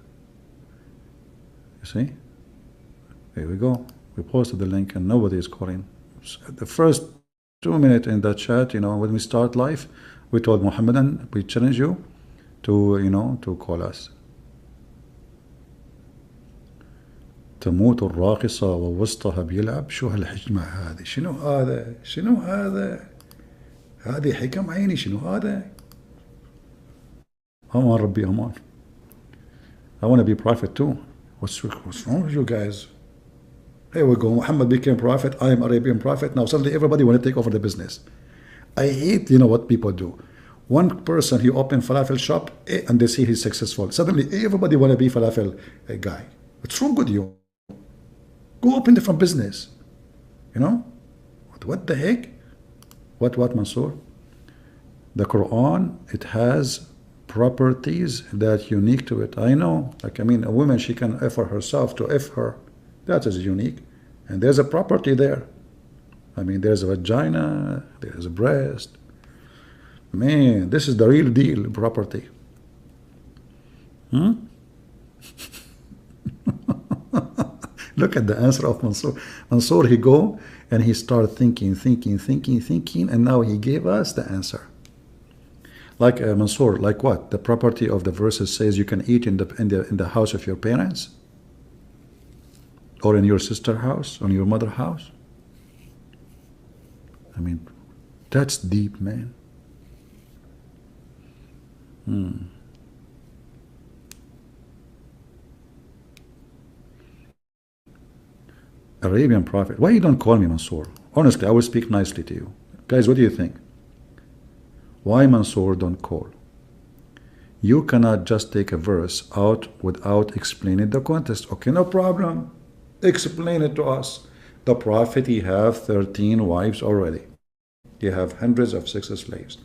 You see? Here we go. We posted the link and nobody is calling. The first 2 minutes in that chat, you know, when we start live, we told Muhammadan, we challenge you to, you know, to call us. تموت الراقصة ووسطها بيلعب شو هالحجمة هذه شنو هذا شنو هذا هذه حكم عيني شنو هذا أمان ربي أمان. I want to be prophet too. What's wrong with you guys? Here we go. Muhammad became prophet. I am Arabian prophet. Now suddenly everybody want to take over the business. I hate, you know what people do. One person, he opened falafel shop and they see he's successful. Suddenly everybody want to be falafel guy. What's wrong with you? Go open different business. You know? What the heck? What Mansoor? The Quran, it has properties that unique to it. I know. Like, I mean, a woman, she can offer herself to F her. That is unique. And there's a property there. I mean, there's a vagina, there's a breast. Man, this is the real deal property. Look at the answer of Mansoor. Mansoor, he go and he started thinking, and now he gave us the answer. Like Mansoor, like what? The property of the verses says you can eat in the house of your parents, or in your sister's house, or in your mother's house. I mean, that's deep, man. Arabian Prophet. Why you don't call me Mansoor? Honestly, I will speak nicely to you. Guys, what do you think? Why Mansoor don't call? You cannot just take a verse out without explaining the context. Okay, no problem. Explain it to us. The Prophet, he have 13 wives already. He have hundreds of sex slaves.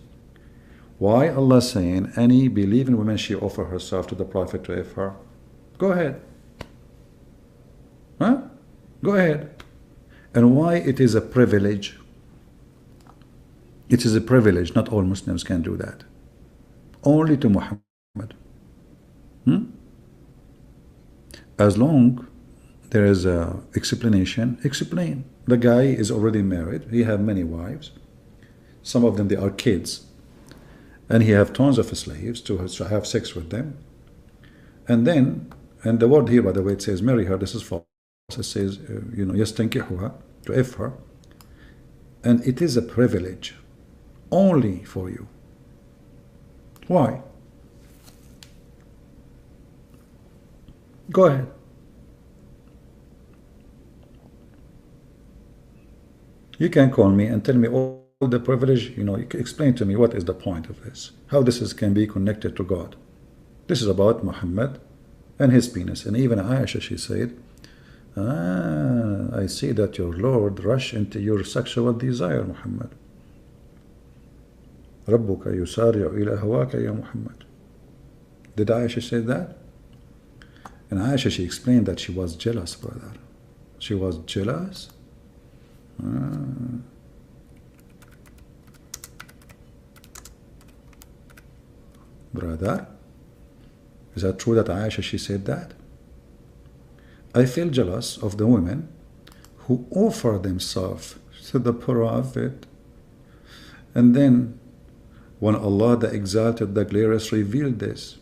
Why Allah saying any believing woman she offer herself to the Prophet to F her? Go ahead. Huh? Go ahead. And why it is a privilege? It is a privilege. Not all Muslims can do that. Only to Muhammad. As long there is a explanation, explain. The guy is already married. He have many wives. Some of them, they are kids. And he have tons of slaves to have sex with them. And then, and the word here, by the way, it says marry her. This is false. It says, you know, yastankihuha, to F her. And it is a privilege only for you. Why? Go ahead. You can call me and tell me all the privilege, you know, you can explain to me what is the point of this, how this can be connected to God. This is about Muhammad and his penis. And even Aisha, she said, I see that your Lord rush into your sexual desire, Muhammad. ربك يسارع إلى هواك يا Muhammad. Did Aisha say that? And Aisha, she explained that she was jealous, brother. She was jealous? Brother, is that true that Aisha, she said that? I feel jealous of the women who offer themselves to the Prophet, and then when Allah the Exalted, the Glorious, revealed this,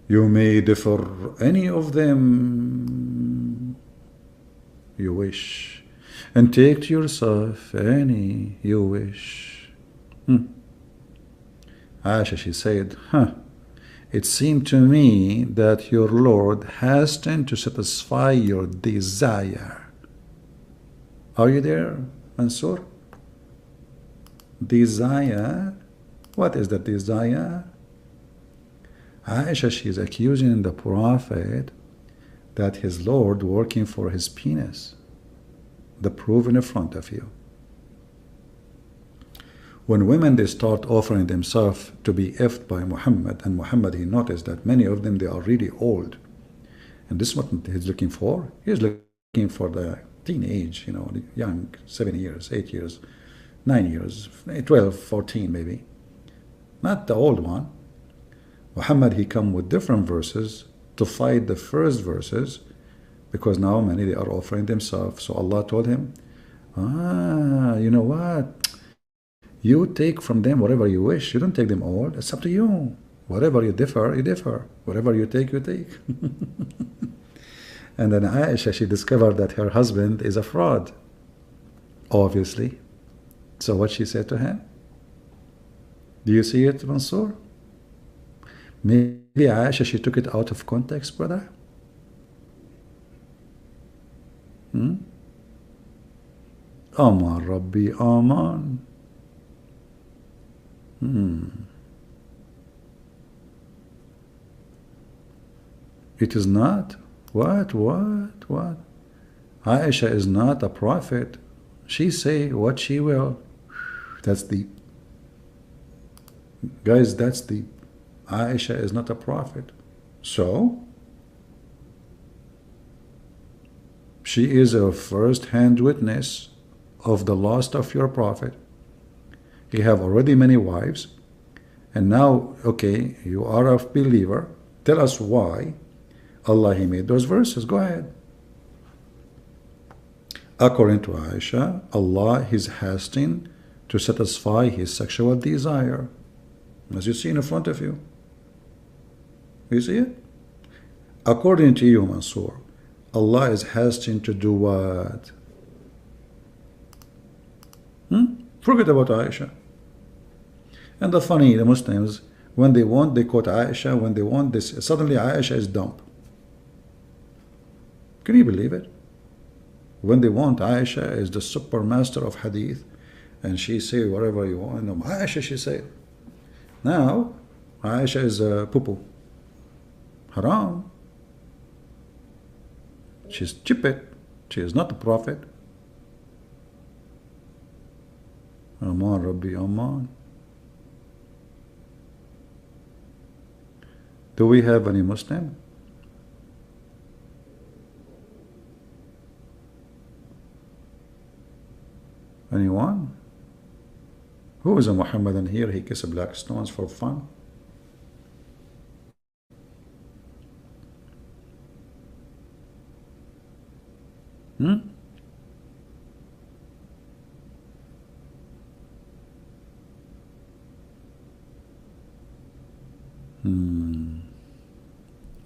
you may differ any of them you wish, and take to yourself any you wish. Aisha, she said, it seemed to me that your Lord hastened to satisfy your desire. Are you there, Mansur? Desire? What is the desire? Aisha, she is accusing the Prophet that his Lord working for his penis. The proof in front of you. When women, they start offering themselves to be effed by Muhammad, and Muhammad, he noticed that many of them, they are really old. And this is what he's looking for. He's looking for the teenage, the young, 7 years, 8 years, 9 years, 12, 14 maybe. Not the old one. Muhammad, he come with different verses to fight the first verses, because now many, they are offering themselves. So Allah told him, you know what? You take from them whatever you wish. You don't take them all. It's up to you. Whatever you differ, you differ. Whatever you take, you take. And then Aisha, she discovered that her husband is a fraud, obviously. So what she said to him? Do you see it, Mansour? Maybe Aisha, she took it out of context, brother. Aman Rabbi, Aman. It is not. What? Aisha is not a prophet. She say what she will. That's deep. Guys, that's deep. Aisha is not a prophet. So, she is a first-hand witness of the loss of your prophet. He have already many wives, and now, okay, you are a believer. Tell us why Allah, he made those verses. Go ahead. According to Aisha, Allah is hastening to satisfy his sexual desire, as you see in front of you. You see it? According to you, Mansour, Allah is hastening to do what? Forget about Aisha. And the funny, the Muslims, when they want, they quote Aisha. When they want this, suddenly Aisha is dumb. Can you believe it? When they want, Aisha is the super master of hadith, and she say whatever you want. No, Aisha, she say. Now, Aisha is a poo-poo. Haram. She's stupid. She is not a prophet. Aman Rabbi, Aman. Do we have any Muslim? Anyone? Who is a Muhammadan here? He kisses black stones for fun.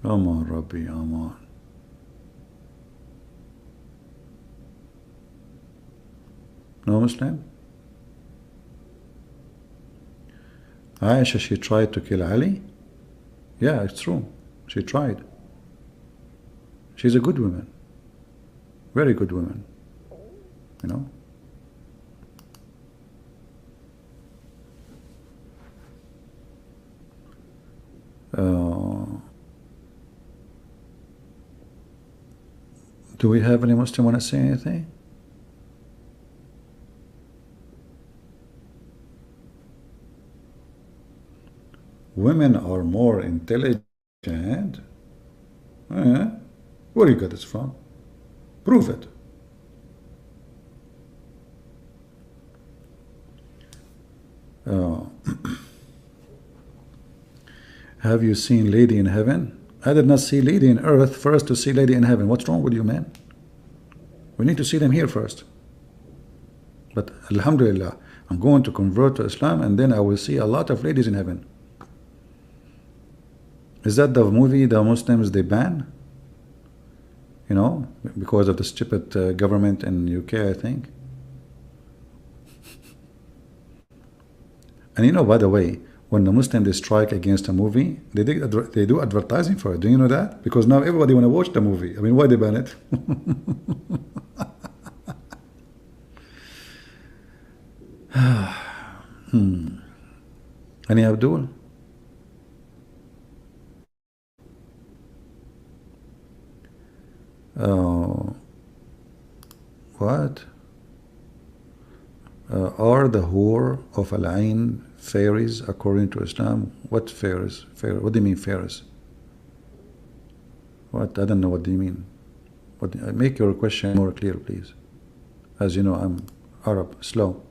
Aman Rabbi, Aman. No Muslim? Aisha, she tried to kill Ali? Yeah, it's true. She tried. She's a good woman. Very good woman. You know? Do we have any Muslim want to say anything? Women are more intelligent. Where you got this from? Prove it. Uh, have you seen Lady in Heaven? I did not see Lady in Earth first to see Lady in Heaven. What's wrong with you, man? We need to see them here first. But Alhamdulillah, I'm going to convert to Islam, and then I will see a lot of ladies in heaven. Is that the movie the Muslims they ban? You know, because of the stupid government in UK, I think. And you know, by the way, when the Muslims they strike against a movie, they do advertising for it. Do you know that? Because now everybody want to watch the movie. I mean, why they ban it? Any Abdul? What? Are the whore of Al-Ain fairies according to Islam? What fairies? What do you mean fairies? What? I don't know. What do you mean? Make your question more clear, please. As you know, I'm Arab, slow.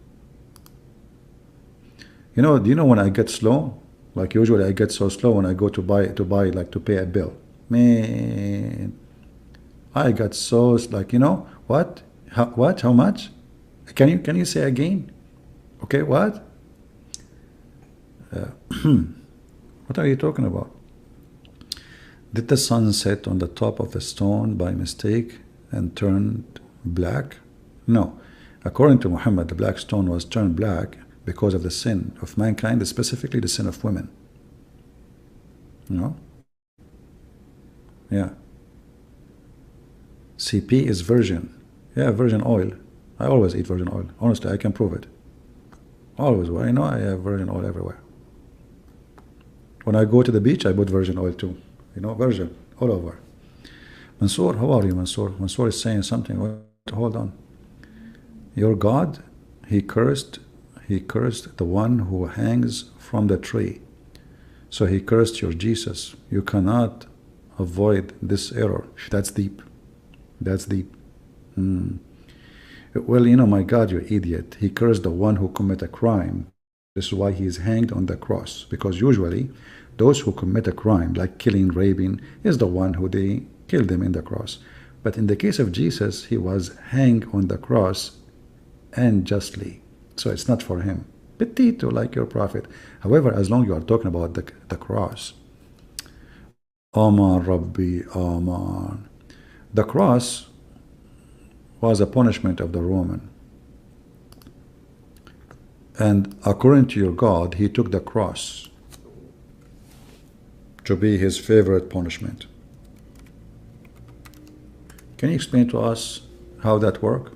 You know, do you know when I get slow? Like usually I get so slow when I go to buy like to pay a bill. Man, I got so like, you know what? How much? Can you say again? Okay, what? What are you talking about? Did the sun set on the top of the stone by mistake and turned black? No. According to Muhammad, the black stone was turned black because of the sin of mankind, specifically the sin of women. You know? Yeah. CP is virgin. Yeah, virgin oil. I always eat virgin oil. Honestly, I can prove it. Always. Well, I know I have virgin oil everywhere. When I go to the beach, I put virgin oil too. You know, virgin all over. Mansoor, how are you, Mansoor? Mansoor is saying something. Hold on. Your God, he cursed the one who hangs from the tree. So he cursed your Jesus. You cannot avoid this error. That's deep. That's deep. Well, you know, my God, you idiot. He cursed the one who commit a crime. This is why he is hanged on the cross. Because usually, those who commit a crime, like killing, raping, is the one who they kill them in the cross. But in the case of Jesus, he was hanged on the cross and justly. So it's not for him. Petito, like your prophet. However, as long as you are talking about the cross. Aman Rabbi, Aman. The cross was a punishment of the Roman. And according to your God, he took the cross to be his favorite punishment. Can you explain to us how that works?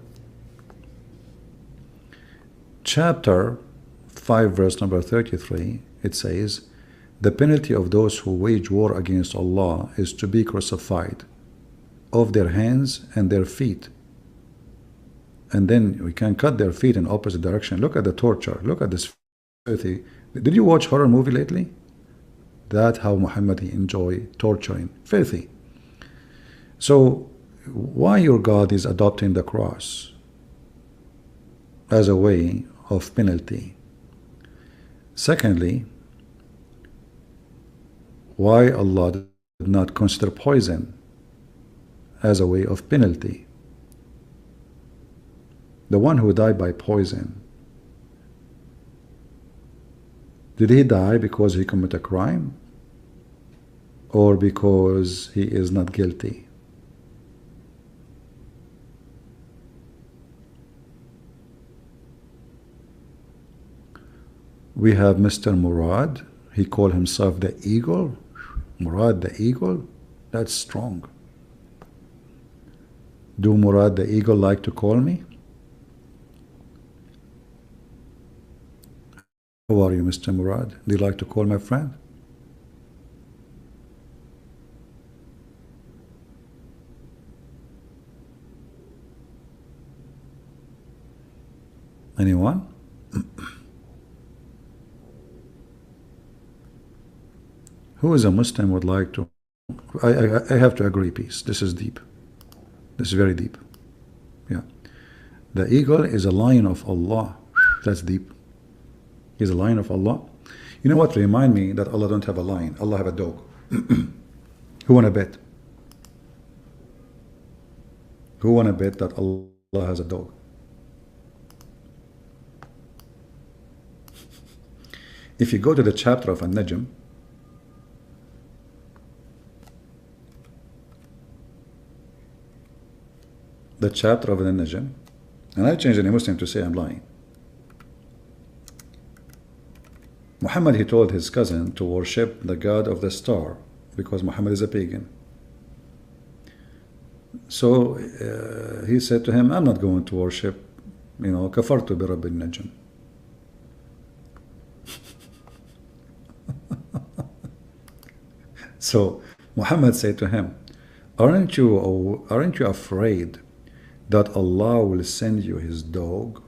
Chapter 5, verse number 33, it says, the penalty of those who wage war against Allah is to be crucified, off their hands and their feet. And then we can cut their feet in opposite direction. Look at the torture. Look at this filthy. Did you watch horror movie lately? That's how Muhammad he enjoy torturing. Filthy. So why your God is adopting the cross as a way of penalty? Secondly, why Allah did not consider poison as a way of penalty? The one who died by poison, did he die because he committed a crime or because he is not guilty? We have Mr. Murad. He called himself the eagle. Murad the eagle? That's strong. Do Murad the eagle like to call me? How are you, Mr. Murad? Do you like to call my friend? Anyone? Who is a Muslim would like to? I have to agree, peace. This is deep. This is very deep. Yeah. The eagle is a lion of Allah. That's deep. He's a lion of Allah. You know what? Remind me that Allah don't have a lion. Allah have a dog. Who wanna bet? Who wanna bet that Allah has a dog? If you go to the chapter of An-Najm, the chapter of An-Najm, and I changed any Muslim to say I'm lying. Muhammad, he told his cousin to worship the god of the star because Muhammad is a pagan. So he said to him, I'm not going to worship, kafartu bi Rabbil Najm. So Muhammad said to him, aren't you afraid that Allah will send you his dog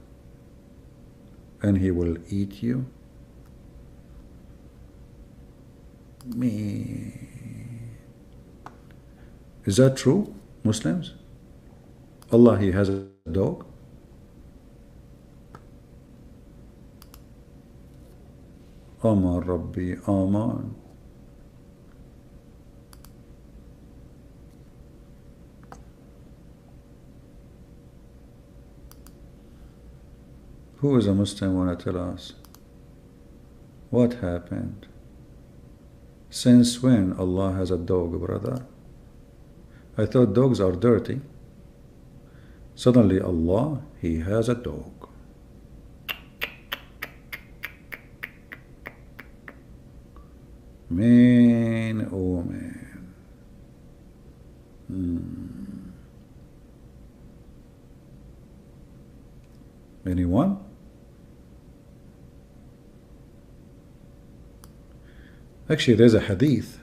and he will eat you? Me. Is that true, Muslims? Allah, he has a dog? Aman Rabbi, Aman. Who is a Muslim want to tell us? What happened? Since when Allah has a dog, brother? I thought dogs are dirty. Suddenly Allah, he has a dog. Man, oh man. Anyone? Actually, there's a hadith.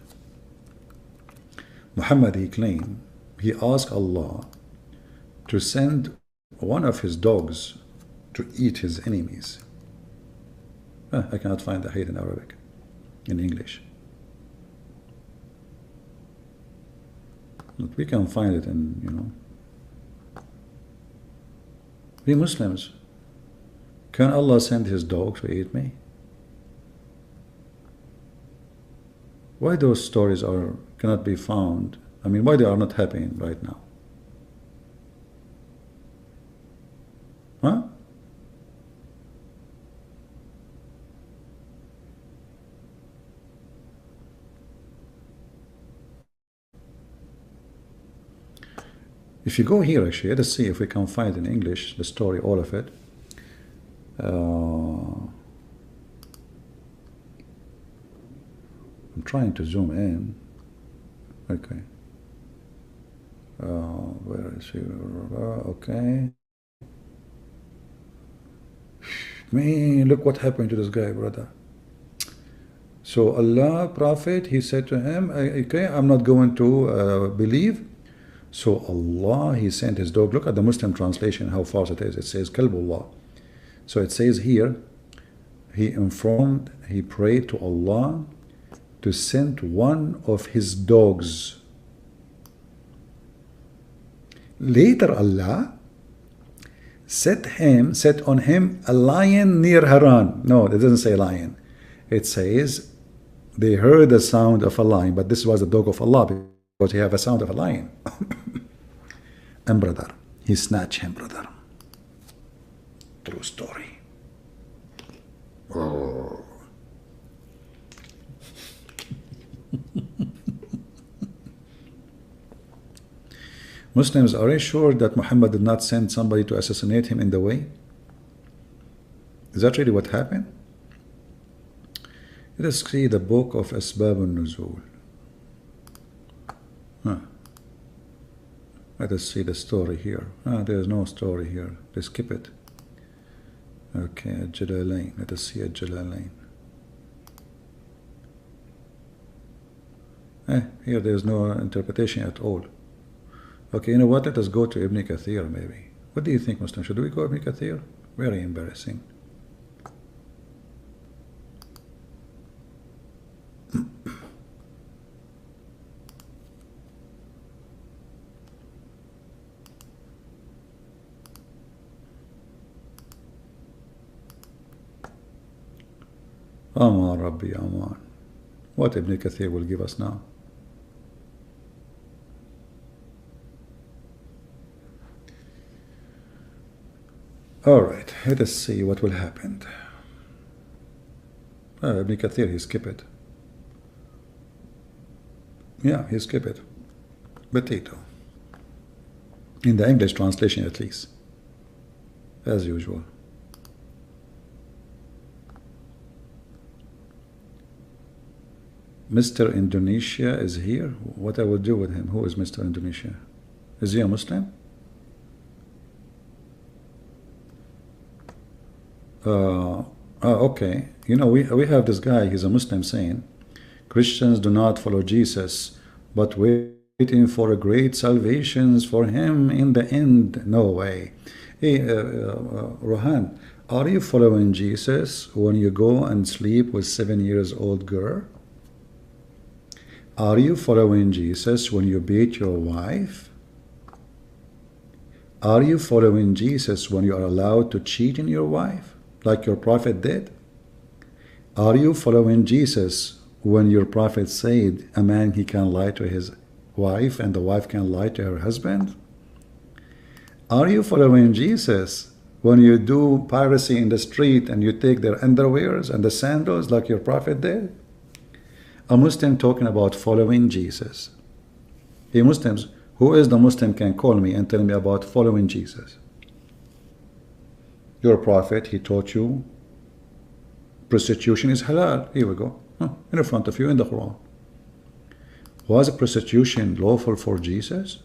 Muhammad, he claimed, he asked Allah to send one of his dogs to eat his enemies. I cannot find the hadith in Arabic, in English. But we can find it in, We Muslims, can Allah send his dog to eat me? Why those stories cannot be found? I mean, why they are not happening right now? Huh? If you go here, actually, let us see if we can find in English the story, all of it. I'm trying to zoom in. Okay. Where is he? Okay. Man, look what happened to this guy, brother. So Allah, Prophet, he said to him, okay, I'm not going to believe. So Allah, he sent his dog. Look at the Muslim translation, how false it is. It says Kalbullah. So it says here, he prayed to Allah to send one of his dogs. Later Allah set on him a lion near Haran. No, it doesn't say lion. It says they heard the sound of a lion, but this was the dog of Allah because he have a sound of a lion. And brother, he snatched him, brother. True story. Oh. Muslims, are you sure that Muhammad did not send somebody to assassinate him in the way? Is that really what happened? Let us see the book of Asbab al-Nuzul. Let us see the story here. There is no story here. Let's skip it. Okay, Al-Jalalain. Let us see Al-Jalalain. Here there is no interpretation at all. Okay, you know what? Let us go to Ibn Kathir maybe. What do you think, Muslim? Should we go Ibn Kathir? Very embarrassing. Aman Rabbi Aman. What Ibn Kathir will give us now? Alright, let us see what will happen. Ibn Kathir, he skip it. Yeah, he skip it. Potato. In the English translation at least. As usual. Mr. Indonesia is here. What I will do with him? Who is Mr. Indonesia? Is he a Muslim? Okay. You know, we have this guy, he's a Muslim, saying Christians do not follow Jesus, but waiting for a great salvations for him in the end. No way. Hey, Rohan, are you following Jesus when you go and sleep with 7-year-old girl? Are you following Jesus when you beat your wife? Are you following Jesus when you are allowed to cheat on your wife, like your prophet did? Are you following Jesus when your prophet said a man, he can lie to his wife and the wife can lie to her husband? Are you following Jesus when you do piracy in the street and you take their underwears and the sandals like your prophet did? A Muslim talking about following Jesus. Hey Muslims, who is the Muslim can call me and tell me about following Jesus? Your prophet, he taught you prostitution is halal. Here we go. In front of you in the Quran. Was prostitution lawful for Jesus?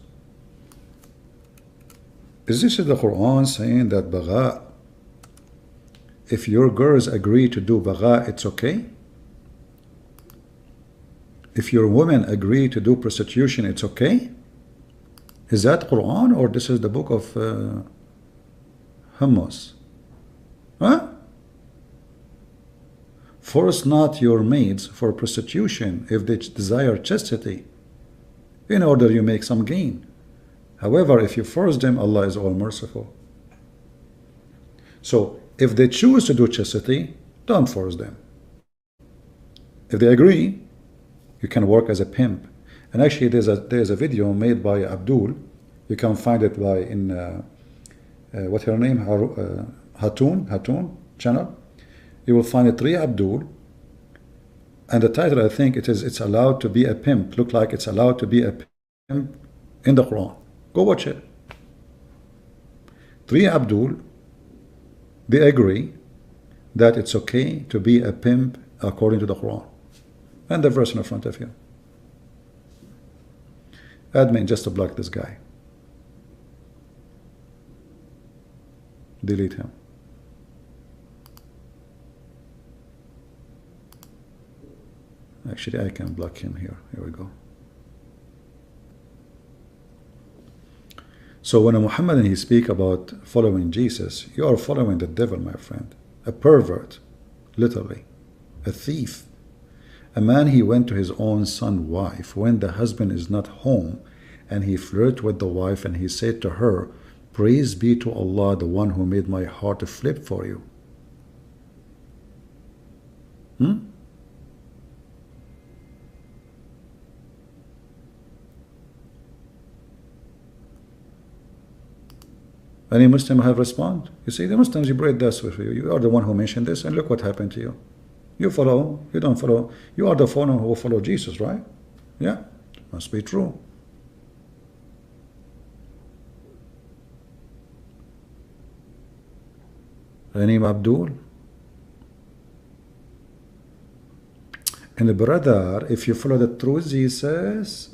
Is this the Quran saying that bagha, if your girls agree to do bagha, it's okay? If your women agree to do prostitution, it's okay? Is that Quran or this is the book of Hummus? Huh? Force not your maids for prostitution if they desire chastity, in order you make some gain. However, if you force them, Allah is all merciful. So, if they choose to do chastity, don't force them. If they agree, you can work as a pimp. And actually, there's a video made by Abdul. You can find it by what's her name? Hatun channel. You will find it 3 Abdul. And the title, I think it's allowed to be a pimp. Look like it's allowed to be a pimp in the Quran. Go watch it. 3 Abdul, they agree that it's okay to be a pimp according to the Quran. And the verse in front of you. Admin, just to block this guy. Delete him. Actually, I can block him here. Here we go. So when a Muhammadan he speak about following Jesus, you are following the devil, my friend. A pervert, literally. A thief. A man, he went to his own son's wife when the husband is not home, and he flirted with the wife and he said to her, "Praise be to Allah, the one who made my heart flip for you." Any Muslim have respond? You see, the Muslims, you break this with you. You are the one who mentioned this, and look what happened to you. You follow, you don't follow. You are the follower who follow Jesus, right? Yeah, must be true. Any Abdul? And brother, if you follow the true Jesus,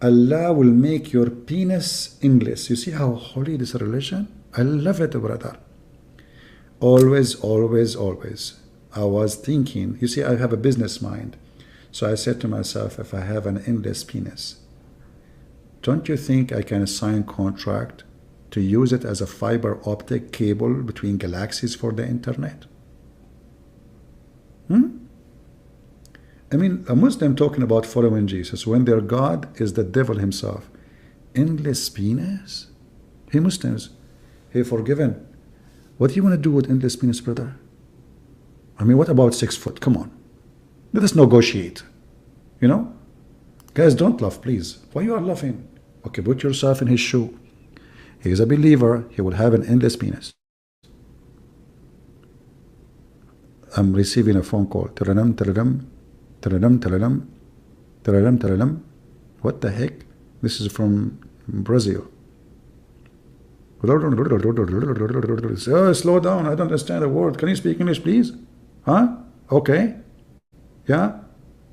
Allah will make your penis English. You see how holy this religion? I love it, brother. Always, always, always. I was thinking, you see, I have a business mind. So I said to myself, if I have an endless penis, don't you think I can sign contract to use it as a fiber optic cable between galaxies for the internet? I mean, a Muslim talking about following Jesus when their God is the devil himself. Endless penis? Hey Muslims, hey forgiven, what do you want to do with endless penis, brother? I mean, what about 6 foot? Come on. Let us negotiate. You know? Guys, don't laugh, please. Why you are laughing? Okay, put yourself in his shoe. He is a believer. He will have an endless penis. I'm receiving a phone call. Tararam, tararam, tararam, tararam, tararam, tararam. What the heck? This is from Brazil. Oh, slow down. I don't understand a word. Can you speak English, please? Huh? Okay. Yeah?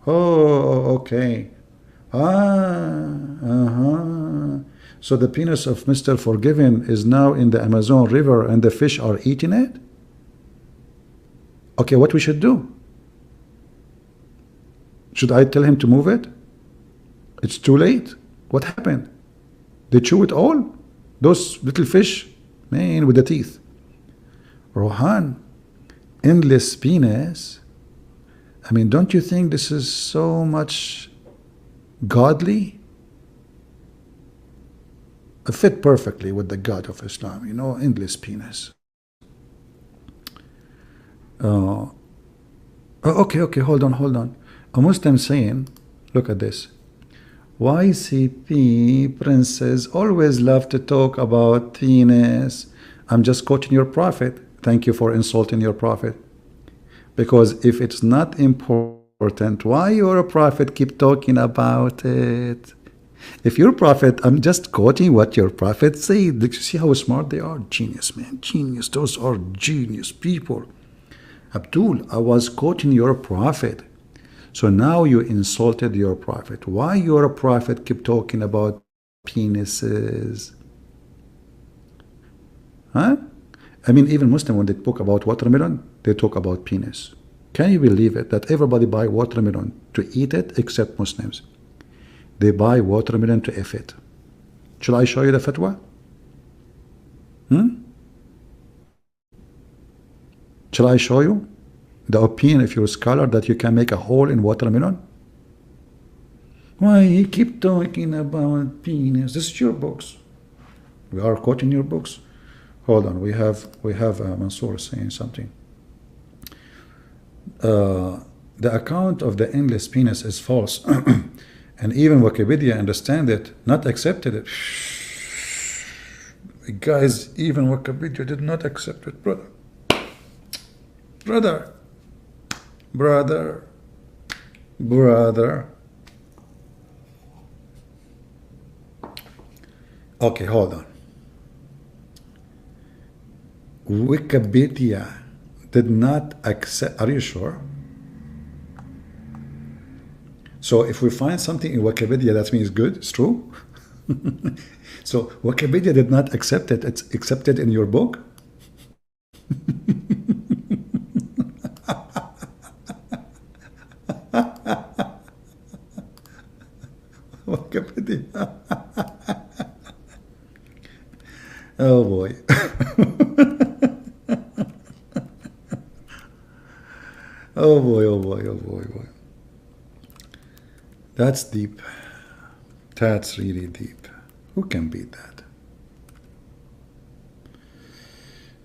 Oh, okay. So the penis of Mr. Forgiven is now in the Amazon River and the fish are eating it? Okay, what we should do? Should I tell him to move it? It's too late. What happened? They chew it all? Those little fish? Man, with the teeth. Rohan, endless penis? I mean, don't you think this is so much godly? It fit perfectly with the God of Islam, you know, endless penis. Okay, hold on. A Muslim saying, look at this. YCP princes always love to talk about penis. I'm just quoting your prophet. Thank you for insulting your prophet. Because if it's not important, why your prophet keep talking about it? If your prophet, I'm just quoting what your prophet said. Did you see how smart they are? Genius, man. Genius. Those are genius people. Abdul, I was quoting your prophet. So now you insulted your prophet. Why your prophet keep talking about penises? Huh? I mean, even Muslim, when they talk about watermelon, they talk about penis. Can you believe it? That everybody buy watermelon to eat it except Muslims. They buy watermelon to eat it. Shall I show you the fatwa? Shall I show you the opinion of your scholar that you can make a hole in watermelon? Why you keep talking about penis? This is your books. We are quoting your books. Hold on, we have Mansour saying something. The account of the endless penis is false, and even Wikipedia understand it, not accepted it. Guys, even Wikipedia did not accept it, brother. Okay, hold on. Wikipedia did not accept. Are you sure? So if we find something in Wikipedia that means good, it's true. So Wikipedia did not accept it. It's accepted in your book. Wikipedia. Oh boy. Oh boy. That's deep. That's really deep. Who can beat that?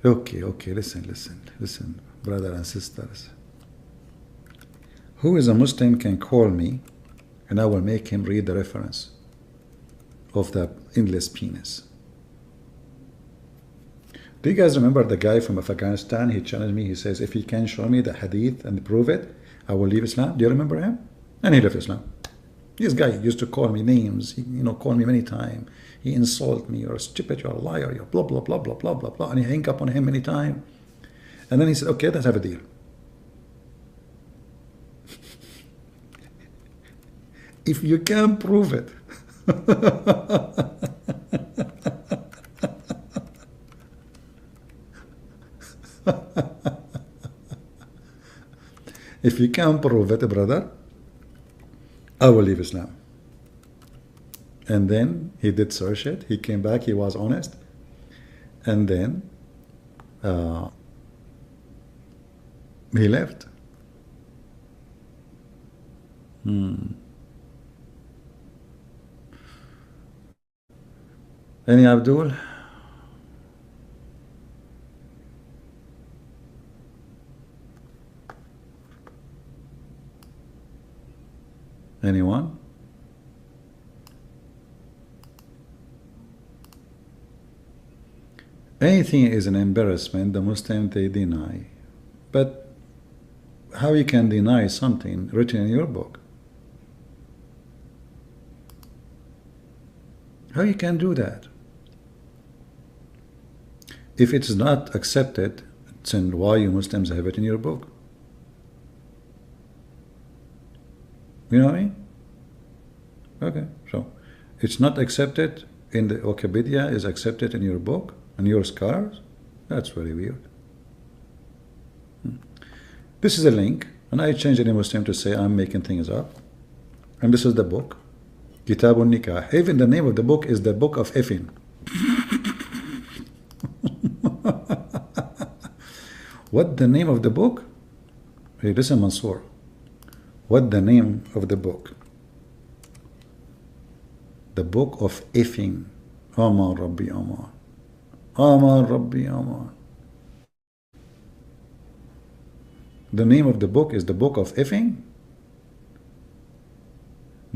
Okay, listen, brother and sisters. Who is a Muslim can call me and I will make him read the reference of the endless penis. Do you guys remember the guy from Afghanistan? He challenged me. He says, if he can show me the hadith and prove it, I will leave Islam. Do you remember him? And he left Islam. This guy used to call me names. He, called me many times. He insulted me. You're stupid. You're a liar. You're blah, blah, blah, blah, blah, blah, blah. And he hung up on him many times. And then he said, okay, let's have a deal. If you can prove it. If you can prove it, brother, I will leave Islam. And then he did search it. He came back. He was honest. And then he left. Any Abdul? Anyone? Anything is an embarrassment, the Muslims they deny. But how you can deny something written in your book? How you can do that? If it's not accepted, then why you Muslims have it in your book? You know what I mean? Okay, so it's not accepted in the Wikipedia, is accepted in your book, in your scholars? That's very weird. This is a link, and I changed any Muslim to say I'm making things up. And this is the book, Kitabun Nikah. Even the name of the book is the book of effing. What the name of the book? Hey, listen, Mansour. What the name of the book? The book of effing. Aman Rabbi Aman. Aman Rabbi Aman. The name of the book is the book of effing?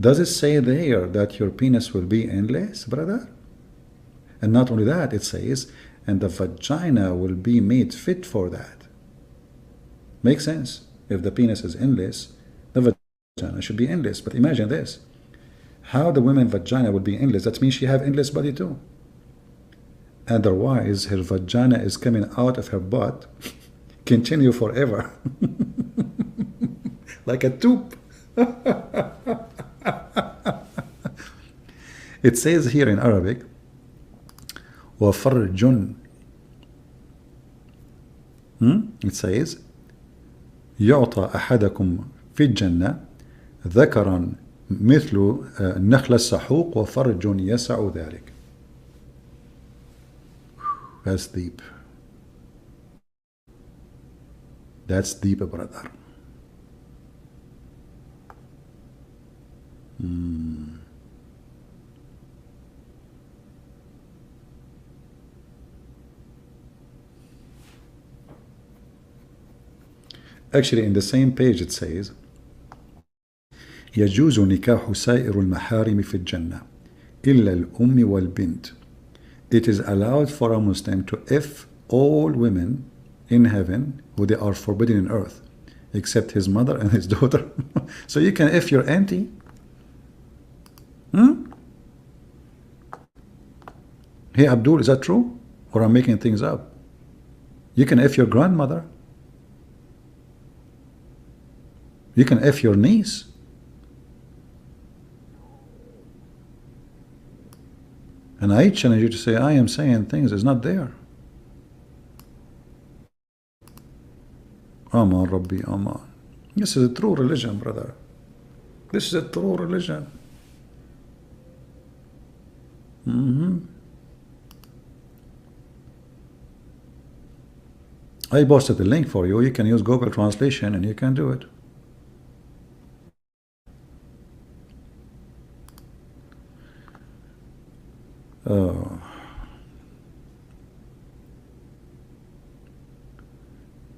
Does it say there that your penis will be endless, brother? And not only that, it says, and the vagina will be made fit for that. Makes sense. If the penis is endless, the vagina should be endless. But imagine this. How the woman's vagina will be endless? That means she have endless body too. Otherwise, her vagina is coming out of her butt, continue forever. Like a tube. It says here in Arabic, وَفَرْجٌ. It says, يعطى أحدكم في الجنة ذكرا مثل النخل السحوق وفرج يسع ذلك. That's deep. That's deep, brother. Actually, in the same page it says, يجوز نكاح سائر المحارم في الجنة إلا الأم والبنت. It is allowed for a Muslim to F all women in heaven who they are forbidden in earth, except his mother and his daughter. So you can F your auntie? Hey Abdul, is that true? Or I'm making things up? You can F your grandmother. You can F your niece. And I challenge you to say, I am saying things is not there. Aman Rabbi Aman. This is a true religion, brother. This is a true religion. I posted the link for you. You can use Google Translation and you can do it.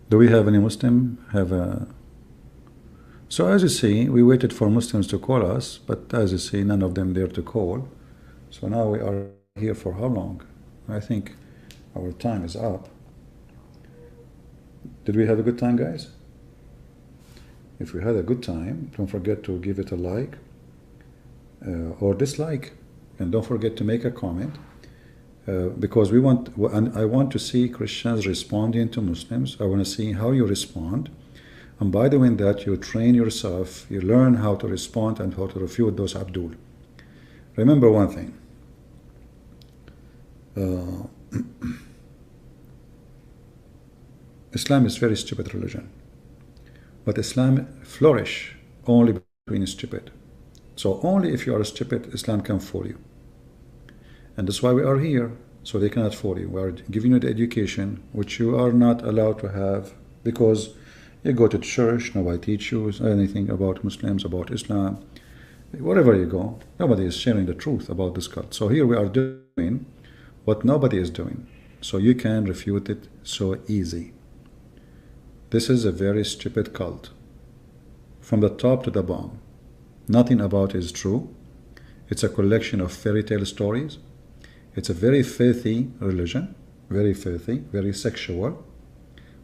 Do we have any Muslim have a... So as you see, we waited for Muslims to call us, but as you see, none of them dare to call. So now we are here for how long? I think our time is up. Did we have a good time, guys? If we had a good time, don't forget to give it a like or dislike, and don't forget to make a comment. Because we want, and I want to see Christians responding to Muslims. I want to see how you respond, and by doing that you train yourself, you learn how to respond and how to refute those Abdul. Remember one thing, Islam is very stupid religion, but Islam flourish only between stupid. So only if you are stupid, Islam can fool you. And that's why we are here, so they cannot fool you. We are giving you the education which you are not allowed to have, because you go to church, nobody teach you anything about Muslims, about Islam. Wherever you go, nobody is sharing the truth about this cult. So here we are doing what nobody is doing, so you can refute it so easy. This is a very stupid cult, from the top to the bottom. Nothing about it is true. It's a collection of fairy tale stories. It's a very filthy religion, very filthy, very sexual,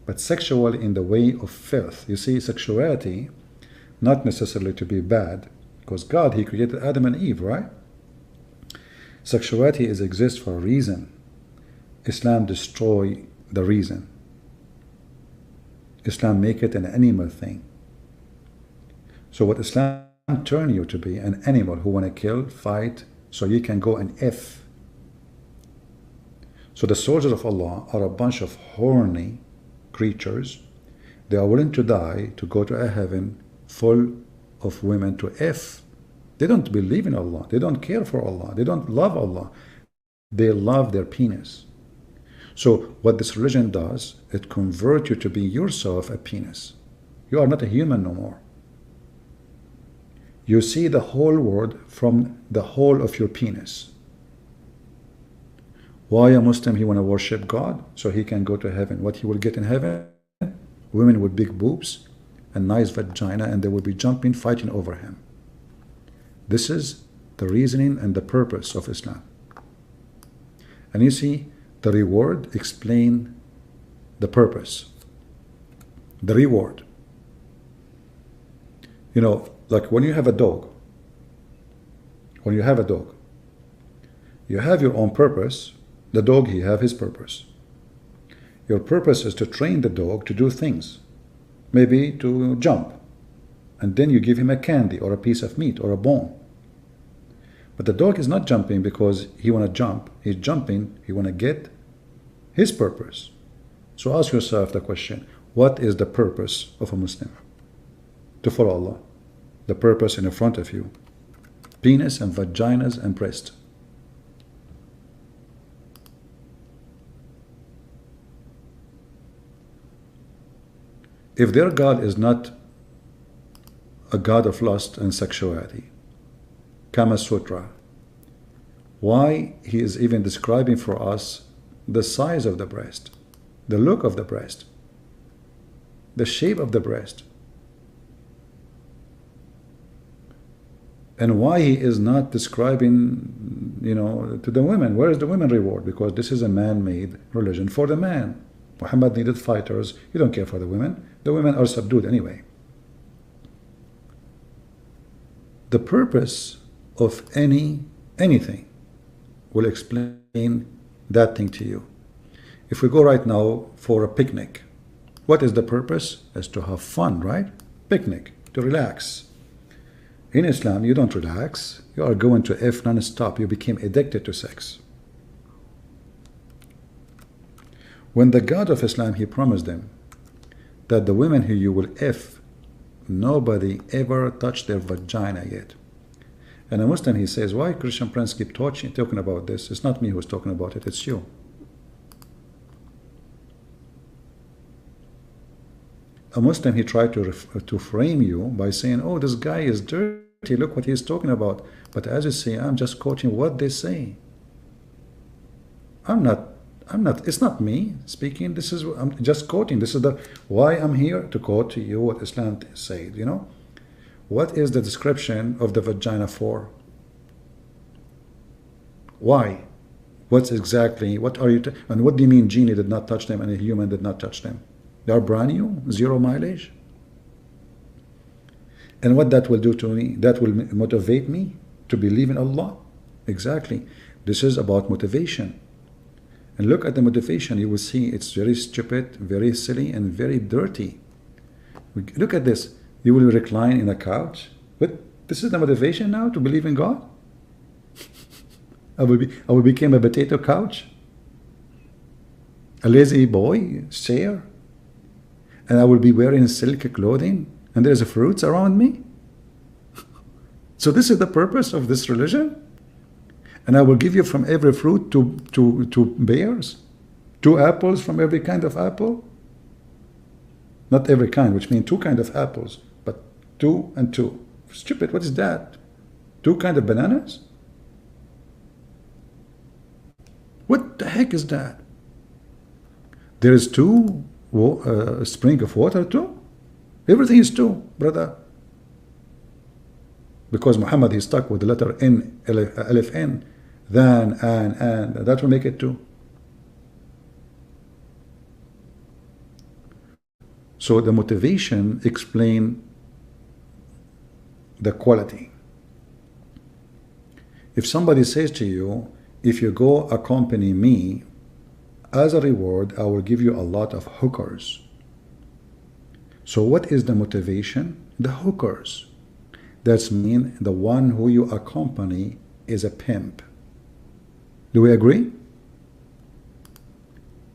but sexual in the way of filth. You see, sexuality, not necessarily to be bad, because God, He created Adam and Eve, right? Sexuality exists for a reason. Islam destroy the reason. Islam make it an animal thing. So what Islam turn you to be an animal who want to kill, fight, so you can go and F. So the soldiers of Allah are a bunch of horny creatures. They are willing to die to go to a heaven full of women to F. They don't believe in Allah. They don't care for Allah. They don't love Allah. They love their penis. So what this religion does, it converts you to be yourself a penis. You are not a human no more. You see the whole world from the whole of your penis. Why a Muslim, he want to worship God so he can go to heaven? What he will get in heaven? Women with big boobs and nice vagina, and they will be jumping, fighting over him. This is the reasoning and the purpose of Islam. And you see, the reward explain the purpose. The reward. You know, like when you have a dog, you have your own purpose. The dog, he have his purpose. Your purpose is to train the dog to do things, maybe to jump, and then you give him a candy or a piece of meat or a bone. But the dog is not jumping because he want to jump. He's jumping, he want to get his purpose. So ask yourself the question, what is the purpose of a Muslim? To follow Allah. The purpose in front of you. Penis and vaginas and breast. If their God is not a God of lust and sexuality, Kama Sutra, why he is even describing for us the size of the breast, the look of the breast, the shape of the breast, and why he is not describing, you know, to the women? Where is the women reward? Because this is a man-made religion for the man. Muhammad needed fighters. He don't care for the women. The women are subdued anyway. The purpose of anything will explain that thing to you. If we go right now for a picnic, what is the purpose? Is to have fun, right? Picnic, to relax. In Islam, you don't relax. You are going to F non-stop. You became addicted to sex. When the God of Islam, he promised them that the women who you will F, nobody ever touched their vagina yet. And a Muslim, he says, why Christian Prince keep talking about this? It's not me who's talking about it, it's you. A Muslim, he tried to frame you by saying, oh, this guy is dirty, look what he's talking about. But as you see, I'm just quoting what they say. It's not me speaking. I'm just quoting. This is why I'm here to quote to you what Islam said. You know, what is the description of the vagina for? Why? What are you? And what do you mean? Genie did not touch them, and a human did not touch them. They are brand new, 0 mileage. And what that will do to me? That will motivate me to believe in Allah. Exactly. This is about motivation. And look at the motivation, you will see it's very stupid, very silly, and very dirty. Look at this. You will recline in a couch. But this is the motivation now to believe in God? I will become a potato couch? A lazy boy chair? And I will be wearing silk clothing? And there's fruits around me? So this is the purpose of this religion? And I will give you from every fruit two bears, 2 apples from every kind of apple. Not every kind, which means 2 kinds of apples, but 2 and 2. Stupid, what is that? 2 kinds of bananas? What the heck is that? There is 2 spring of water too? Everything is 2, brother. Because Muhammad, he's stuck with the letter N, Alif N, than, and, that will make it two. So the motivation explain the quality. If somebody says to you, if you go accompany me, as a reward, I will give you a lot of hookers. So what is the motivation? The hookers. That's mean the one who you accompany is a pimp. Do we agree?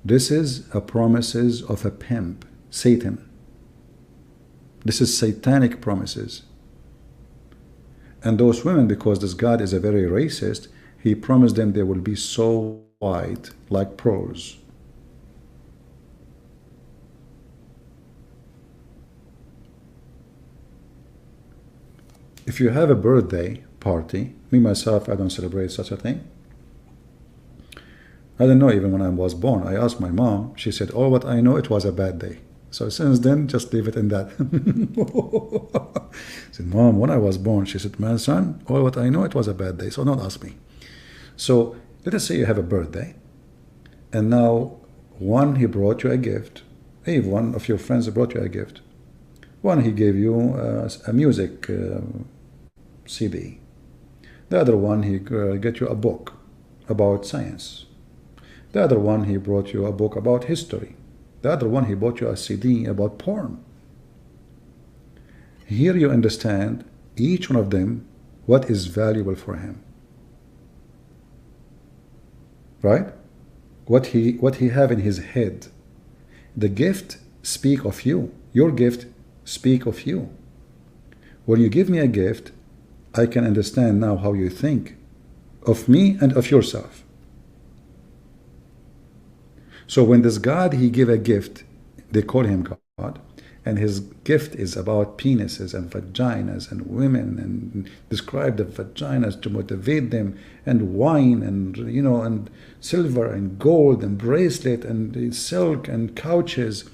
This is a promises of a pimp, Satan. This is satanic promises. And those women, because this God is a very racist, he promised them they will be so white like pearls. If you have a birthday party, me myself, I don't celebrate such a thing. I don't know, even when I was born, I asked my mom, she said, oh, what I know, it was a bad day. So since then, just leave it in that. I said, Mom, when I was born, she said, my son, all what I know, it was a bad day, so don't ask me. So let us say you have a birthday, and now one, he brought you a gift. Hey, one of your friends brought you a gift. One, he gave you a music CD. The other one, he get you a book about science. The other one, he brought you a book about history. The other one, he bought you a CD about porn. Here you understand each one of them, what is valuable for him. Right? What he have in his head. The gift speak of you. Your gift speak of you. When you give me a gift, I can understand now how you think of me and of yourself. So when this God, he give a gift, they call him God, and his gift is about penises and vaginas and women, and describe the vaginas to motivate them, and wine, and and silver and gold and bracelet and silk and couches.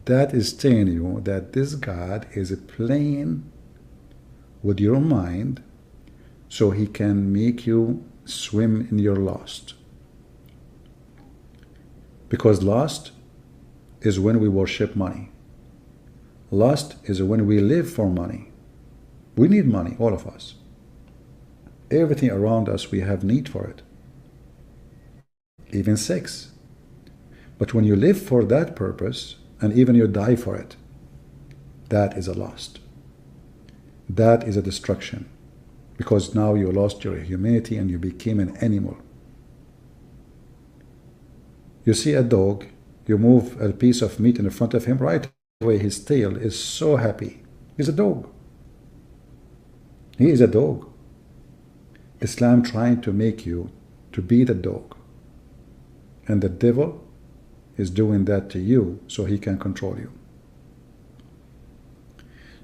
That is telling you that this God is playing with your mind so he can make you swim in your lust. Because lust is when we worship money. Lust is when we live for money. We need money, all of us. Everything around us, we have need for it. Even sex. But when you live for that purpose, and even you die for it, that is a lust. That is a destruction. Because now you lost your humanity and you became an animal. You see a dog, you move a piece of meat in front of him, right away his tail is so happy. He's a dog. He is a dog. Islam trying to make you to be the dog. And the devil is doing that to you so he can control you.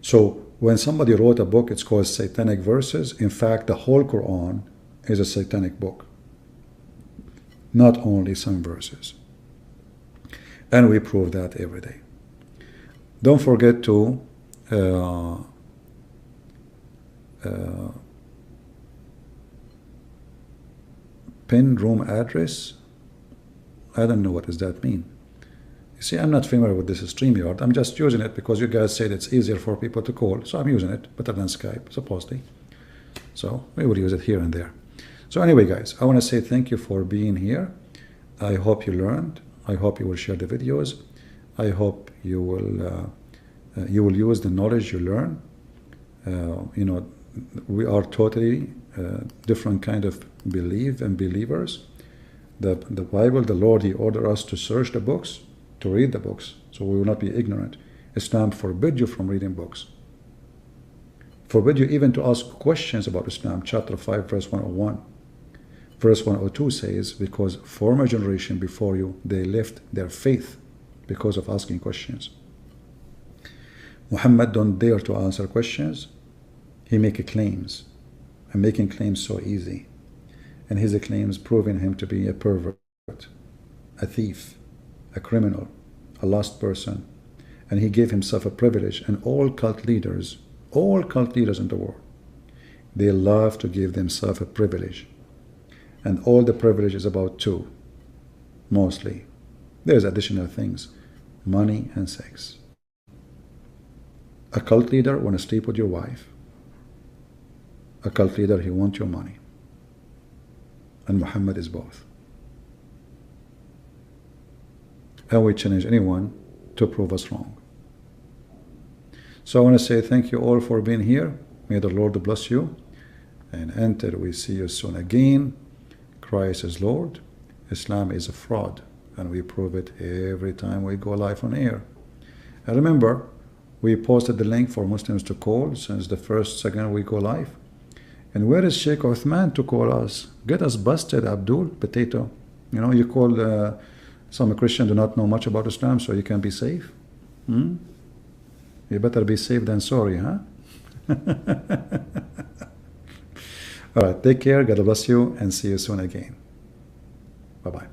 So when somebody wrote a book, it's called Satanic Verses. In fact, the whole Quran is a satanic book. Not only some verses. And we prove that every day. Don't forget to pin room address. I don't know what does that mean. You see, I'm not familiar with this StreamYard. I'm just using it because you guys said it's easier for people to call. So I'm using it better than Skype, supposedly. So we will use it here and there. So anyway, guys, I want to say thank you for being here. I hope you learned. I hope you will share the videos. I hope you will use the knowledge you learn. We are totally different kind of belief and believers. The Bible, the Lord, he ordered us to search the books, to read the books, so we will not be ignorant. Islam forbid you from reading books. Forbid you even to ask questions about Islam. Chapter 5, verse 101. Verse 102 says, because former generation before you, they left their faith because of asking questions. Muhammad don't dare to answer questions. He make claims, and making claims so easy. And his claims proving him to be a pervert, a thief, a criminal, a lost person. And he gave himself a privilege, and all cult leaders in the world, They love to give themselves a privilege. And all the privilege is about two, mostly. There's additional things, money and sex. A cult leader want to sleep with your wife. A cult leader, he wants your money. And Muhammad is both. And we challenge anyone to prove us wrong. So I want to say thank you all for being here. May the Lord bless you. And until we see you soon again, Christ is Lord. Islam is a fraud. And we prove it every time we go live on air. And remember, we posted the link for Muslims to call since the first second we go live. And where is Sheikh Uthman to call us? Get us busted, Abdul, potato. You know, you call some Christian do not know much about Islam, so you can be safe. You better be safe than sorry, huh? All right, take care, God bless you, and see you soon again. Bye-bye.